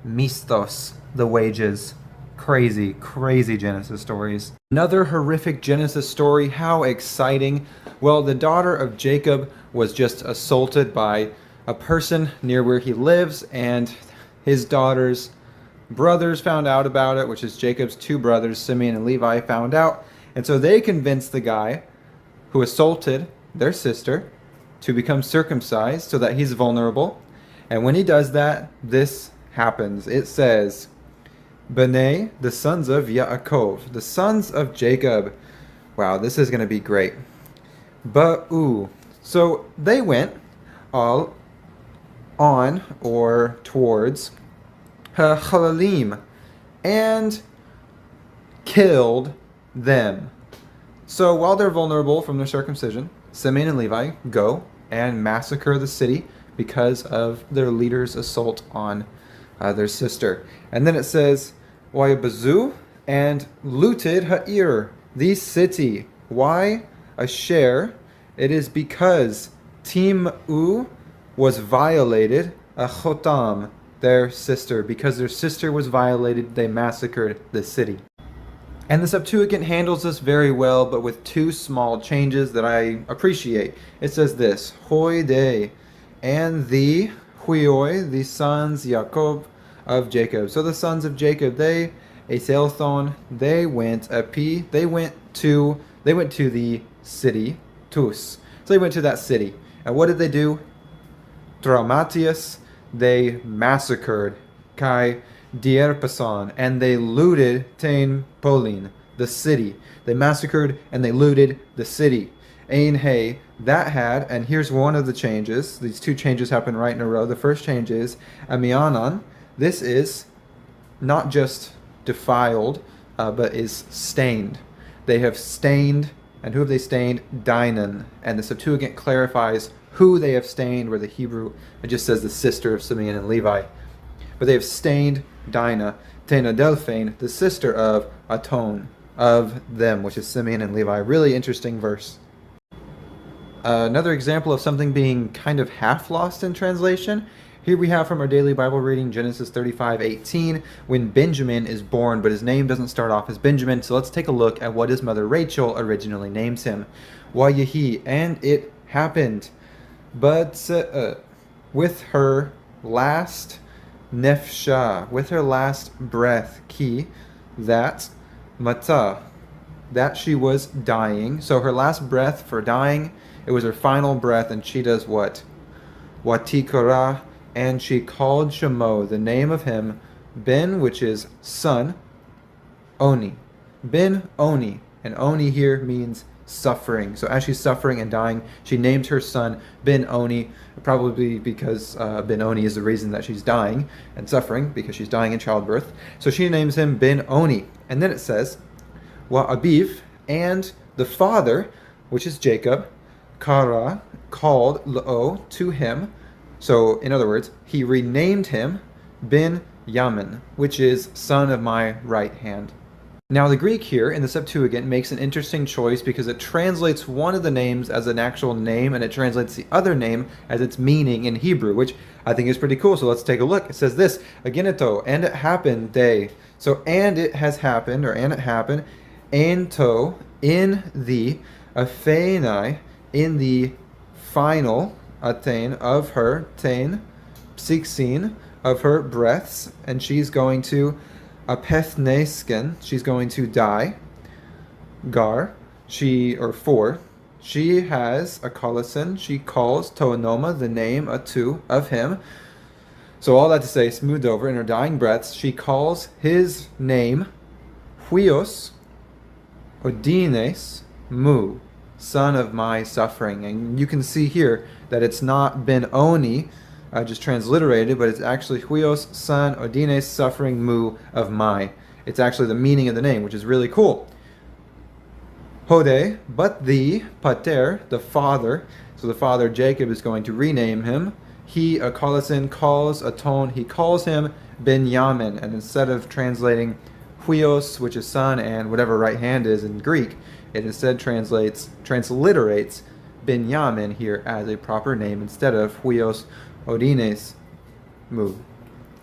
mistos, the wages. Crazy, crazy Genesis stories. Another horrific Genesis story. How exciting. Well, the daughter of Jacob was just assaulted by a person near where he lives, and his daughter's brothers found out about it, which is Jacob's two brothers, Simeon and Levi, found out. And so they convinced the guy who assaulted their sister to become circumcised so that he's vulnerable. And when he does that, this happens. It says, B'nai, the sons of Yaakov, the sons of Jacob. Wow, this is going to be great. Ba'u. So they went all on or towards Ha'chalalim and killed them. So while they're vulnerable from their circumcision, Simeon and Levi go and massacre the city because of their leader's assault on their sister. And then it says, Wayabazu, and looted Ha'ir, the city. Why? Asher. It is because Tim'u was violated, Achotam, their sister. Because their sister was violated, they massacred the city. And the Septuagint handles this very well, but with two small changes that I appreciate. It says this, Hoi de, and the Huioi, the sons Yaakov of Jacob. So the sons of Jacob, they, Eselthon, they went to the city, Tus. So they went to that city. And what did they do? Traumatius, they massacred Kai Dierpason, and they looted Tain Polin, the city. They massacred and they looted the city. Ein Hey, that had, and here's one of the changes. These two changes happen right in a row. The first change is Amianon. This is not just defiled, but is stained. They have stained, and who have they stained? Dinan. And the Septuagint clarifies who they have stained, where the Hebrew, it just says the sister of Simeon and Levi. But they have stained Dinah, Tena Delphine, the sister of Aton, of them, which is Simeon and Levi. Really interesting verse. Another example of something being kind of half lost in translation. Here we have from our daily Bible reading, Genesis 35:18, when Benjamin is born, but his name doesn't start off as Benjamin. So let's take a look at what his mother Rachel originally names him. Wayahi, and it happened. But with her last nefsha, with her last breath, ki, that mata, that she was dying. So her last breath for dying, it was her final breath, and she does what? Watikara, and she called Shemo, the name of him, Ben, which is son, Oni. Ben Oni. And Oni here means suffering. So as she's suffering and dying, she named her son Ben Oni, probably because Ben Oni is the reason that she's dying and suffering, because she's dying in childbirth. So she names him Ben Oni. And then it says, Wa Abiv, and the father, which is Jacob, Kara, called Lo to him. So in other words, he renamed him Ben Yamin, which is son of my right hand. Now the Greek here in the Septuagint makes an interesting choice because it translates one of the names as an actual name and it translates the other name as its meaning in Hebrew, which I think is pretty cool. So let's take a look. It says this, Aginito, and it happened day. So and it has happened, or and it happened, ento, in the, aphenai, in the final, atain, of her, tain, psixin, of her breaths, and she's going to apethnesken, she's going to die. Gar, she, or for, she has a kolasin, she calls toanoma, the name, atu, of him. So all that to say, smoothed over, in her dying breaths, she calls his name, huios, odines, mu, son of my suffering. And you can see here that it's not Ben Oni, just transliterated, but it's actually huios, son, odines, suffering, mu, of my. It's actually the meaning of the name, which is really cool. Hode, but the pater, the father, so the father Jacob is going to rename him. He, a kolasin, calls a tone, he calls him Benjamin, and instead of translating huios, which is son, and whatever right hand is in Greek, it instead transliterates Benjamin here as a proper name instead of huios, odines, mu.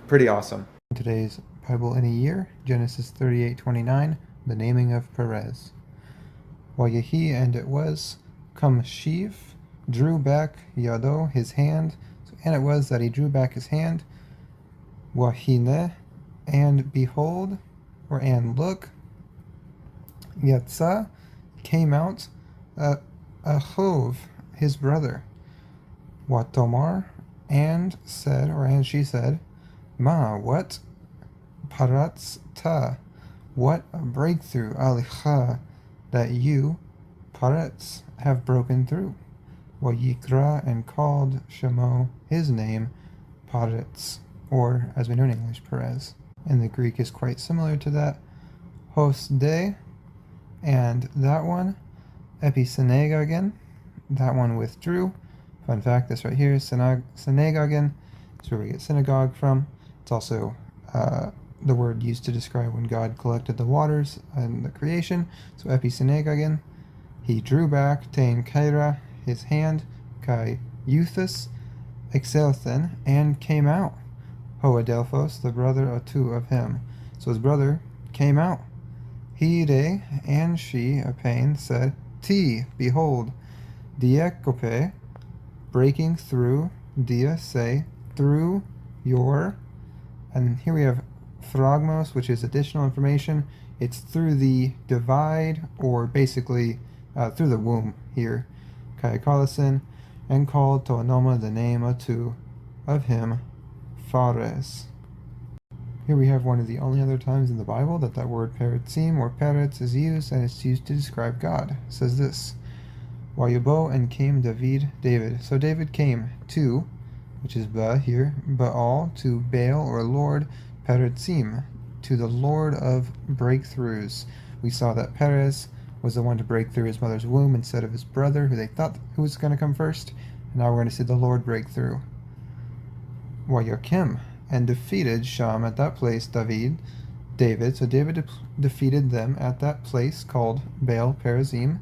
Pretty awesome. Today's Bible in a year, Genesis 38:29, the naming of Perez. Wayehi, and it was, Kamshiv, drew back Yado, his hand, and it was that he drew back his hand, Wahine, and behold, or and look, Yatsa, came out, Ahov, his brother, Watomar, and said, or and she said, Ma, what? Paratz ta, what a breakthrough, alicha, that you, Paretz, have broken through. Wayikra, and called Shemo, his name, Paretz, or as we know in English, Perez. And the Greek is quite similar to that. Hosde, and that one, Episynagogen, that one withdrew. Fun fact, this right here is synagogen. It's where we get synagogue from. It's also the word used to describe when God collected the waters in the creation. So episynagogen, he drew back, tein kaira, his hand, kai euthus, exelthen, and came out. Hoadelphos, the brother of two of him. So his brother came out. Hide, and she, a pain, said, Ti, behold, diekope, breaking through, dia, say, through your, and here we have phragmos, which is additional information. It's through the divide, or basically through the womb here, Kayakalasin, and called Toanoma, the name of him, Phares. Here we have one of the only other times in the Bible that word peretzim or peretz is used, and it's used to describe God. It says this, Wayubo, and came David. So David came to, which is Ba here, Baal, to Baal or Lord, peretzim, to the Lord of breakthroughs. We saw that Perez was the one to break through his mother's womb instead of his brother, who they thought who was going to come first. And now we're going to see the Lord break through. Wayakim, and defeated Sham at that place, David. So David defeated them at that place called Baal Perazim,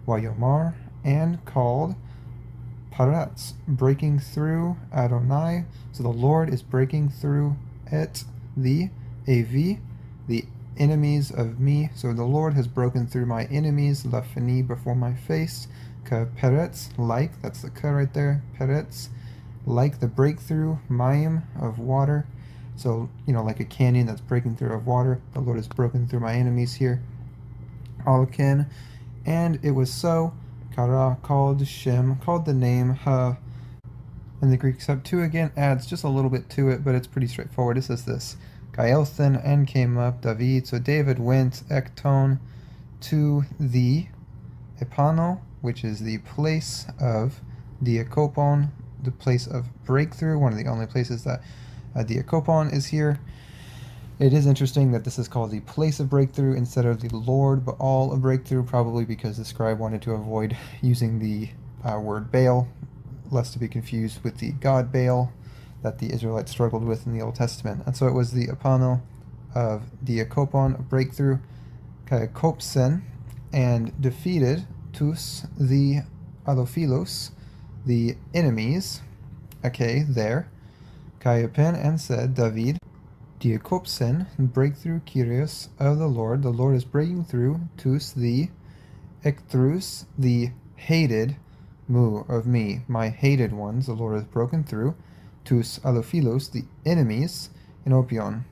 Wayomar, and called Paratz, breaking through Adonai. So the Lord is breaking through it, the Avi, the enemies of me. So the Lord has broken through my enemies, Lafani, before my face, Ka Peretz, like, that's the Ka right there, Peretz, like the breakthrough, Mayim, of water. So, like a canyon that's breaking through of water. The Lord has broken through my enemies here. Alkin, and it was so. Kara, called Shem, called the name Ha. And the Greek Septuagint adds just a little bit to it, but it's pretty straightforward. It says this, Gaelthan, and came up David. So David went, Ekton, to the epano, which is the place of diakopon, the place of breakthrough, one of the only places that diakopon is here. It is interesting that this is called the place of breakthrough instead of the Lord Baal of breakthrough, probably because the scribe wanted to avoid using the word Baal, lest to be confused with the god Baal that the Israelites struggled with in the Old Testament. And so it was the epano of diakopon, of breakthrough, kaikopsen, and defeated tous the alophilos, the enemies, okay, there, kaiapen, and said, David, diakopsen, breakthrough Kyrios of the Lord is breaking through, tous the ekthrus, the hated, mu of me, my hated ones, the Lord has broken through, tous alophilos, the enemies, enopion,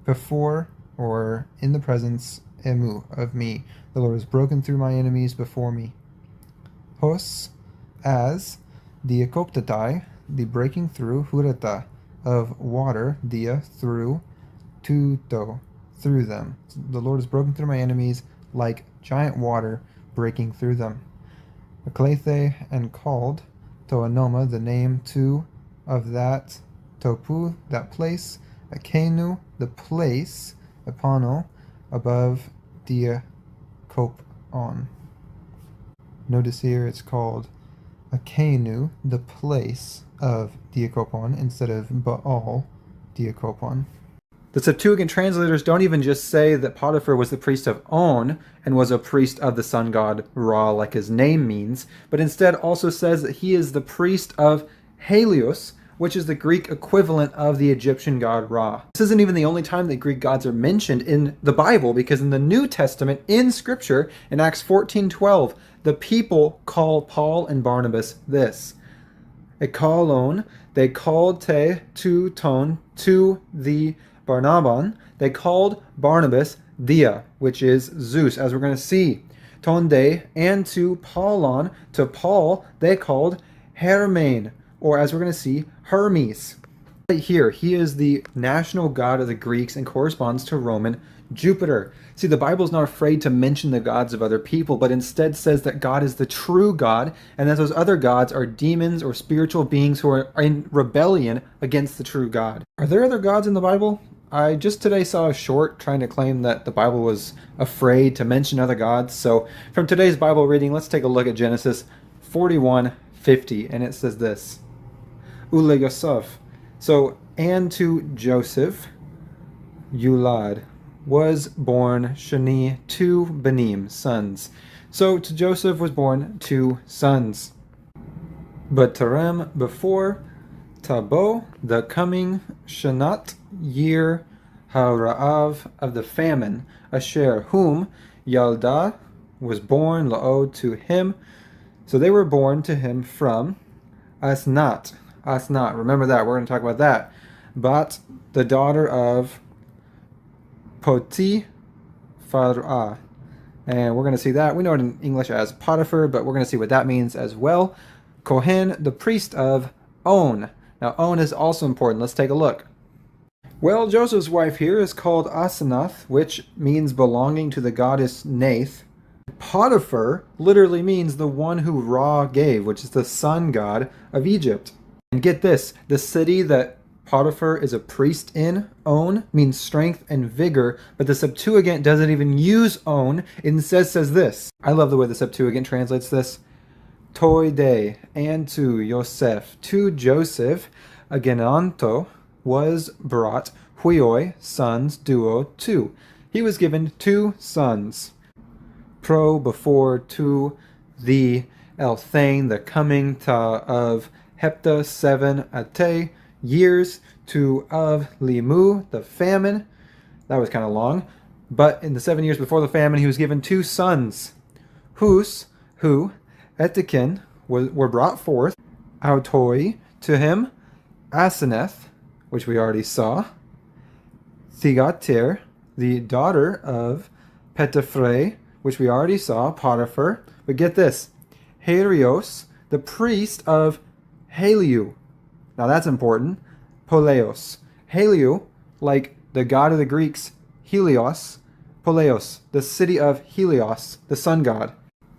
before or in the presence, emu, of me, the Lord has broken through my enemies before me. Hos, as, diakoptatai, the breaking through, hurata, of water, dia, through, tuto, through them. The Lord has broken through my enemies like giant water breaking through them. Aklethe, and called, toanoma, the name to, of that, topu, that place, akenu, the place, epano, above, diakopon. Notice here it's called akenu, the place of diakopon, instead of Baal, diakopon. The Septuagint translators don't even just say that Potiphar was the priest of On and was a priest of the sun god Ra, like his name means, but instead also says that he is the priest of Helios, which is the Greek equivalent of the Egyptian god Ra. This isn't even the only time that Greek gods are mentioned in the Bible, because in the New Testament, in Scripture, in Acts 14:12, the people call Paul and Barnabas this. Ekalon, they called te to ton, to the Barnaban, they called Barnabas Dia, which is Zeus, as we're going to see. Tonde, and to Paulon, to Paul, they called Hermane, or as we're going to see, Hermes. Right here, he is the national god of the Greeks and corresponds to Roman Jupiter. See, the Bible is not afraid to mention the gods of other people, but instead says that God is the true God, and that those other gods are demons or spiritual beings who are in rebellion against the true God. Are there other gods in the Bible? I just today saw a short trying to claim that the Bible was afraid to mention other gods. So from today's Bible reading, let's take a look at Genesis 41:50, and it says this. Ule Yosef. So, and to Joseph, Yulad, was born Shani, 2 Benim, sons. So to Joseph was born 2 sons. But Terem, before Tabo, the coming Shanat, year, Hara'av, of the famine, Asher, whom Yalda was born, La'od, to him. So they were born to him from Asnat. Asnat, remember that, we're going to talk about that. But the daughter of Poti Farah. And we're going to see that. We know it in English as Potiphar, but we're going to see what that means as well. Kohen, the priest of On. Now, On is also important. Let's take a look. Well, Joseph's wife here is called Asenath, which means belonging to the goddess Nath. Potiphar literally means the one who Ra gave, which is the sun god of Egypt. And get this, the city that Potiphar is a priest in, On, means strength and vigor, but the Septuagint doesn't even use On. It instead says this. I love the way the Septuagint translates this. Toi de, and to Yosef, to Joseph, Agenanto, was brought, huioi, sons, duo, 2. He was given 2 sons. Pro, before, to the Elthane, the coming, ta, of Hepta, 7, ate, years, to of Limu, the famine. That was kind of long. But in the 7 years before the famine, he was given 2 sons. Hus, who, Etikin, were brought forth. Autoi, to him. Aseneth, which we already saw. Thigatir, the daughter of Petafre, which we already saw, Potiphar. But get this. Herios, the priest of Heliu. Now that's important. Poleos. Heliu, like the god of the Greeks, Helios. Poleos, the city of Helios, the sun god.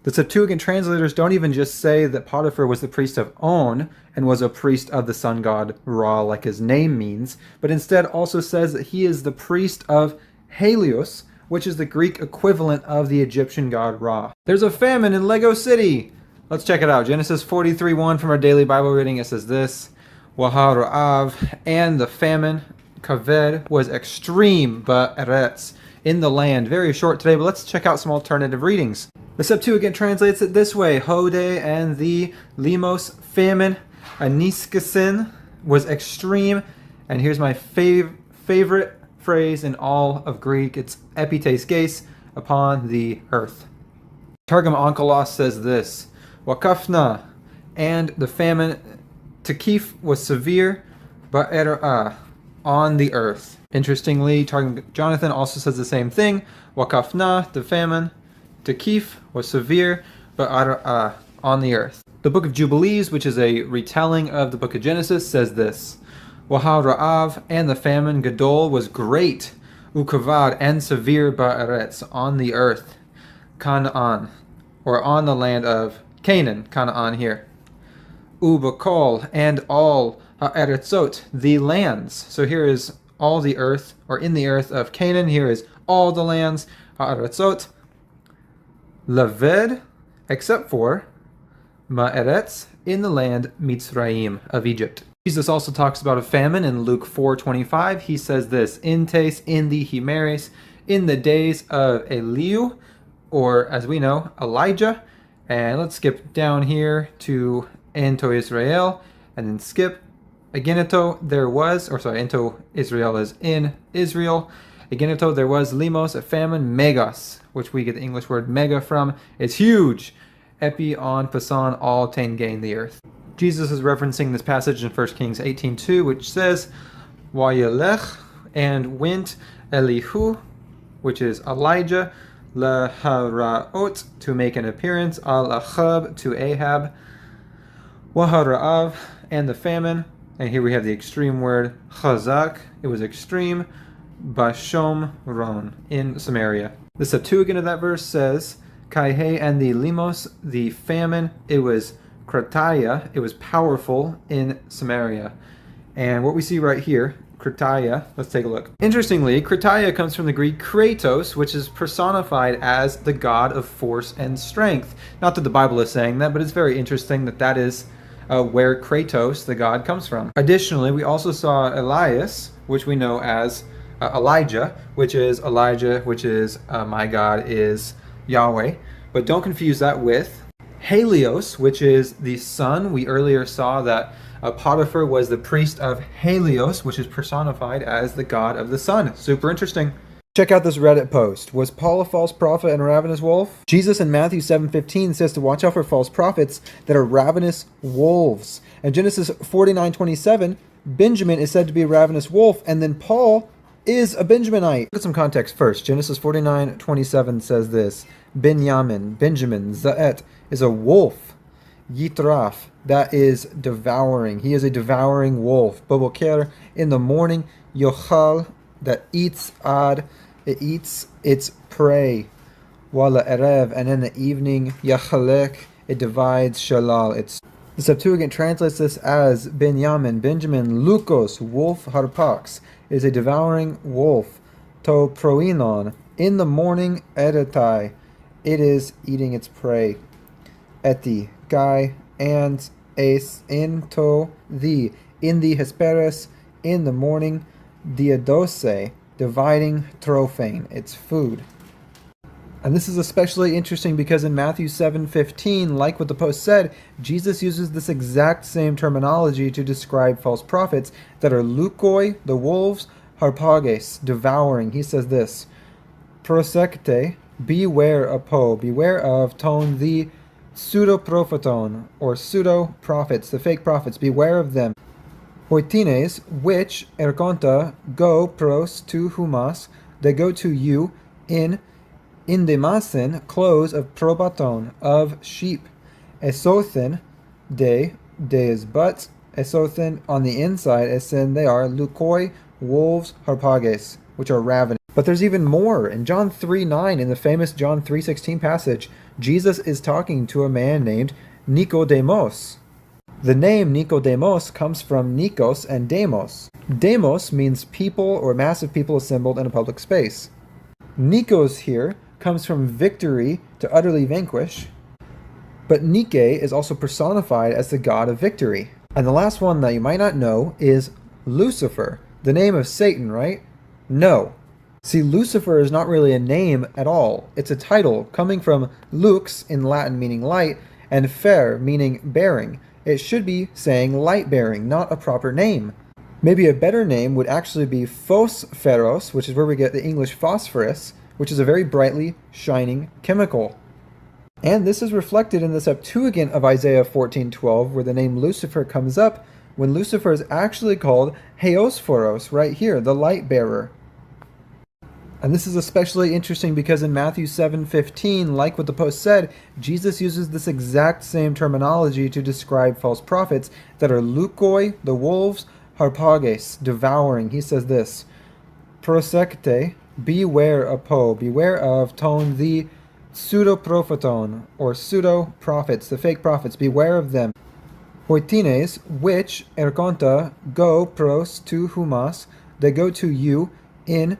The Septuagint translators don't even just say that Potiphar was the priest of On and was a priest of the sun god Ra, like his name means, but instead also says that he is the priest of Helios, which is the Greek equivalent of the Egyptian god Ra. There's a famine in Lego City! Let's check it out. Genesis 43:1 from our daily Bible reading. It says this: Waha Ra'av, and the famine, Kaved, was extreme, ba'eretz, in the land. Very short today, but let's check out some alternative readings. The Septuagint translates it this way: Hode and the Limos, famine, Aniskasin, was extreme. And here's my favorite phrase in all of Greek. It's epites geis, upon the earth. Targum Onkelos says this: Wakafna, and the famine, Takif, was severe, ba'era'ah, on the earth. Interestingly, Targum Jonathan also says the same thing. Wakafna, the famine, Takif, was severe, ba'era'ah, on the earth. The Book of Jubilees, which is a retelling of the Book of Genesis, says this: Waha Ra'av, and the famine, Gadol, was great, Ukavad, and severe, ba'eretz, on the earth. Canaan, or on the land of Canaan, Canaan here. Ubakol, and all ha'eretzot, the lands. So here is all the earth, or in the earth of Canaan. Here is all the lands, ha'eretzot. Laved, except for Ma'eretz, in the land Mitzrayim, of Egypt. Jesus also talks about a famine in Luke 4:25. He says this: Intes in the Himeres, in the days of Eliu, or as we know, Elijah. And let's skip down here to Ento Israel, and then skip Ageneto, there was, or sorry, Ento Israel is in Israel. Ageneto, there was Limos, a famine, Megas, which we get the English word mega from. It's huge. Epi on Pasan, all ta'en gain the earth. Jesus is referencing this passage in 1 Kings 18:2, which says, Wayelech, and went Elihu, which is Elijah, Laharaot, to make an appearance, Al-Achab, to Ahab, Wahara'av, and the famine, and here we have the extreme word, Chazak, it was extreme, Bashom Ron, in Samaria. The Septuagint of that verse says, Kaihe, and the Limos, the famine, it was Krataya, it was powerful in Samaria. And what we see right here, Krataya, let's take a look. Interestingly, Krataya comes from the Greek Kratos, which is personified as the god of force and strength. Not that the Bible is saying that, but it's very interesting that that is where Kratos, the god, comes from. Additionally, we also saw Elias, which we know as Elijah, which is my God is Yahweh. But don't confuse that with Helios, which is the sun. We earlier saw that Potiphar was the priest of Helios, which is personified as the god of the sun. Super interesting. Check out this Reddit post. Was Paul a false prophet and a ravenous wolf? Jesus in Matthew 7:15 says to watch out for false prophets that are ravenous wolves. And Genesis 49:27, Benjamin is said to be a ravenous wolf, and then Paul is a Benjaminite. Look at some context first. Genesis 49:27 says this: Benjamin, Za'et, is a wolf. Yitraf, that is devouring. He is a devouring wolf. Boboker, in the morning. Yochal, that eats ad, it eats its prey. Wala erev, and in the evening. Yachalek, it divides. Shalal, it's. The Septuagint translates this as Benjamin, Lukos, wolf harpax, is a devouring wolf. To proinon, in the morning. Eretai, it is eating its prey. Eti, guy, and ace, into the, in the hesperes, in the morning. Diadose, dividing. Trophain, its food. And this is especially interesting because in Matthew 7:15, like what the post said, Jesus uses this exact same terminology to describe false prophets that are lukoi, the wolves, harpages, devouring. He says this: prosekte, beware apo, beware of, ton, the pseudo-propheton, or pseudo-prophets, the fake prophets, beware of them. Hoitines, which, ergonta, go pros to humas, they go to you, in demasin, clothes of probaton, of sheep. Esothen, de is but, esothen, on the inside, esen, they are, lukoi, wolves, harpages, which are ravening. But there's even more. In John 3:9, in the famous John 3:16 passage, Jesus is talking to a man named Nicodemus. The name Nicodemus comes from Nikos and Demos. Demos means people or mass of people assembled in a public space. Nikos here comes from victory, to utterly vanquish, but Nike is also personified as the god of victory. And the last one that you might not know is Lucifer, the name of Satan, right? No. See, Lucifer is not really a name at all. It's a title coming from lux in Latin meaning light and fer meaning bearing. It should be saying light bearing, not a proper name. Maybe a better name would actually be phosphoros, which is where we get the English phosphorus, which is a very brightly shining chemical. And this is reflected in the Septuagint of Isaiah 14:12, where the name Lucifer comes up when Lucifer is actually called Heosphoros, right here, the light bearer. And this is especially interesting because in Matthew 7:15, like what the post said, Jesus uses this exact same terminology to describe false prophets that are lukoi, the wolves, harpages, devouring. He says this, prosekte, beware apo, beware of ton the pseudo-propheton, or pseudo-prophets, the fake prophets, beware of them. Hoitines, which ergonta go pros to humas, they go to you in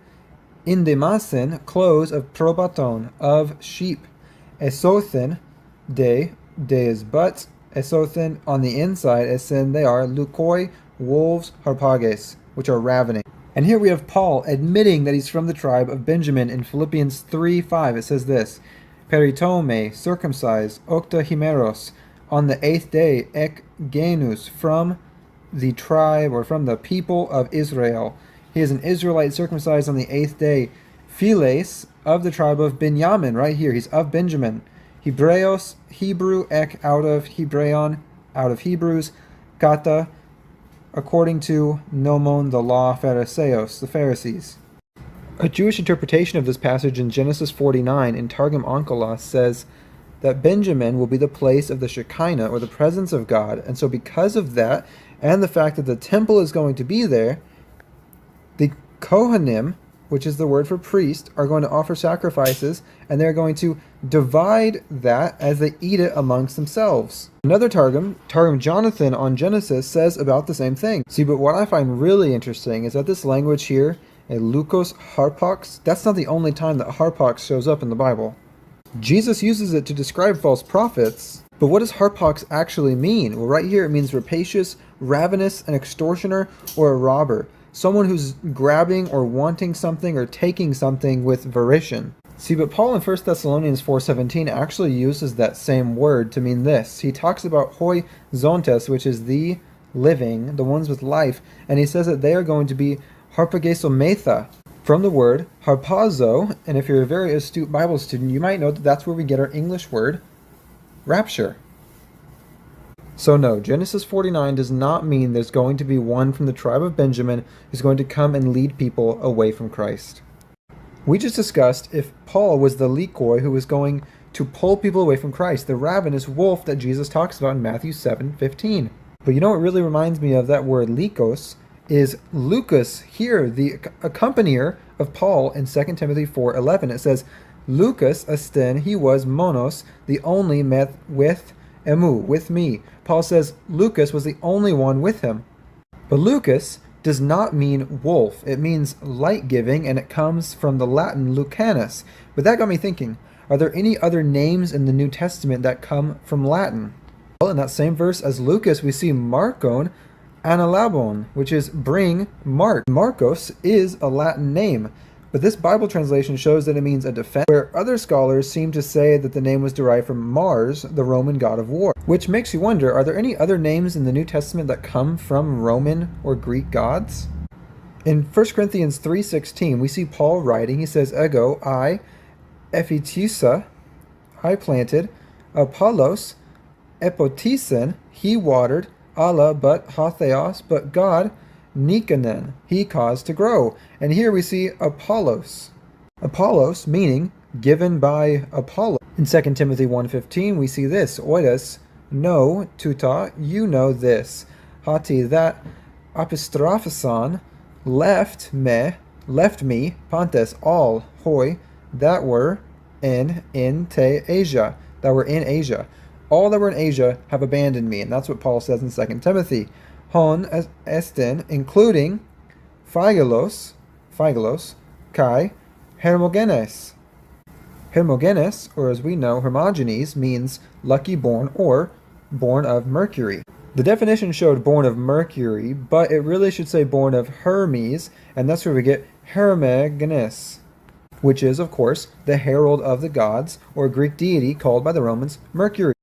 demasin, clothes of probaton, of sheep. Esothen, de is but, esothen on the inside, esin they are, lukoi, wolves, harpages, which are ravening. And here we have Paul admitting that he's from the tribe of Benjamin in Philippians 3:5. It says this, peritome, circumcised, octa himeros, on the 8th day, ek genus, from the tribe or from the people of Israel. He is an Israelite circumcised on the 8th day. Philes, of the tribe of Benjamin, right here. He's of Benjamin. Hebreos, Hebrew, ek, out of Hebreon, out of Hebrews. Kata, according to nomon, the law, Phariseos, the Pharisees. A Jewish interpretation of this passage in Genesis 49 in Targum Onkelos says that Benjamin will be the place of the Shekinah, or the presence of God. And so because of that, and the fact that the temple is going to be there, the Kohanim, which is the word for priest, are going to offer sacrifices, and they're going to divide that as they eat it amongst themselves. Another Targum Jonathan on Genesis, says about the same thing. See, but what I find really interesting is that this language here, a lukos harpax, that's not the only time that harpax shows up in the Bible. Jesus uses it to describe false prophets, but what does harpax actually mean? Well, right here it means rapacious, ravenous, an extortioner, or a robber. Someone who's grabbing or wanting something or taking something with volition. See, but Paul in 1 Thessalonians 4:17 actually uses that same word to mean this. He talks about hoi zontes, which is the living, the ones with life, and he says that they are going to be harpagesometha, from the word harpazo, and if you're a very astute Bible student, you might know that that's where we get our English word rapture. So no, Genesis 49 does not mean there's going to be one from the tribe of Benjamin who's going to come and lead people away from Christ. We just discussed if Paul was the likoi who was going to pull people away from Christ, the ravenous wolf that Jesus talks about in Matthew 7:15. But you know what really reminds me of that word likos is Lucas here, the accompanier of Paul in 2 Timothy 4:11. It says, Lucas asten, he was monos, the only met with emu, with me. Paul says Lucas was the only one with him. But Lucas does not mean wolf. It means light-giving, and it comes from the Latin lucanus. But that got me thinking, are there any other names in the New Testament that come from Latin? Well, in that same verse as Lucas, we see Marcon Analabon, which is bring Mark. Marcos is a Latin name, but this Bible translation shows that it means a defense, where other scholars seem to say that the name was derived from Mars, the Roman god of war. Which makes you wonder, are there any other names in the New Testament that come from Roman or Greek gods? In 1 Corinthians 3:16, we see Paul writing, he says, Ego, I, Ephitisa, I planted, Apollos, Epotisen, he watered, Allah, but Hatheos, but God, Nikonen, he caused to grow. And here we see Apollos. Apollos meaning given by Apollo. In 2 Timothy 1:15 we see this, Oides, no, tuta, you know this. Hati, that apistrophason, left me, pantes, all, hoi, that were, in te Asia, that were in Asia. All that were in Asia have abandoned me. And that's what Paul says in 2 Timothy. Hon esten, including Phygelos, kai Hermogenes. Hermogenes, or as we know, Hermogenes, means lucky born or born of Mercury. The definition showed born of Mercury, but it really should say born of Hermes, and that's where we get Hermogenes, which is, of course, the herald of the gods, or Greek deity called by the Romans Mercury.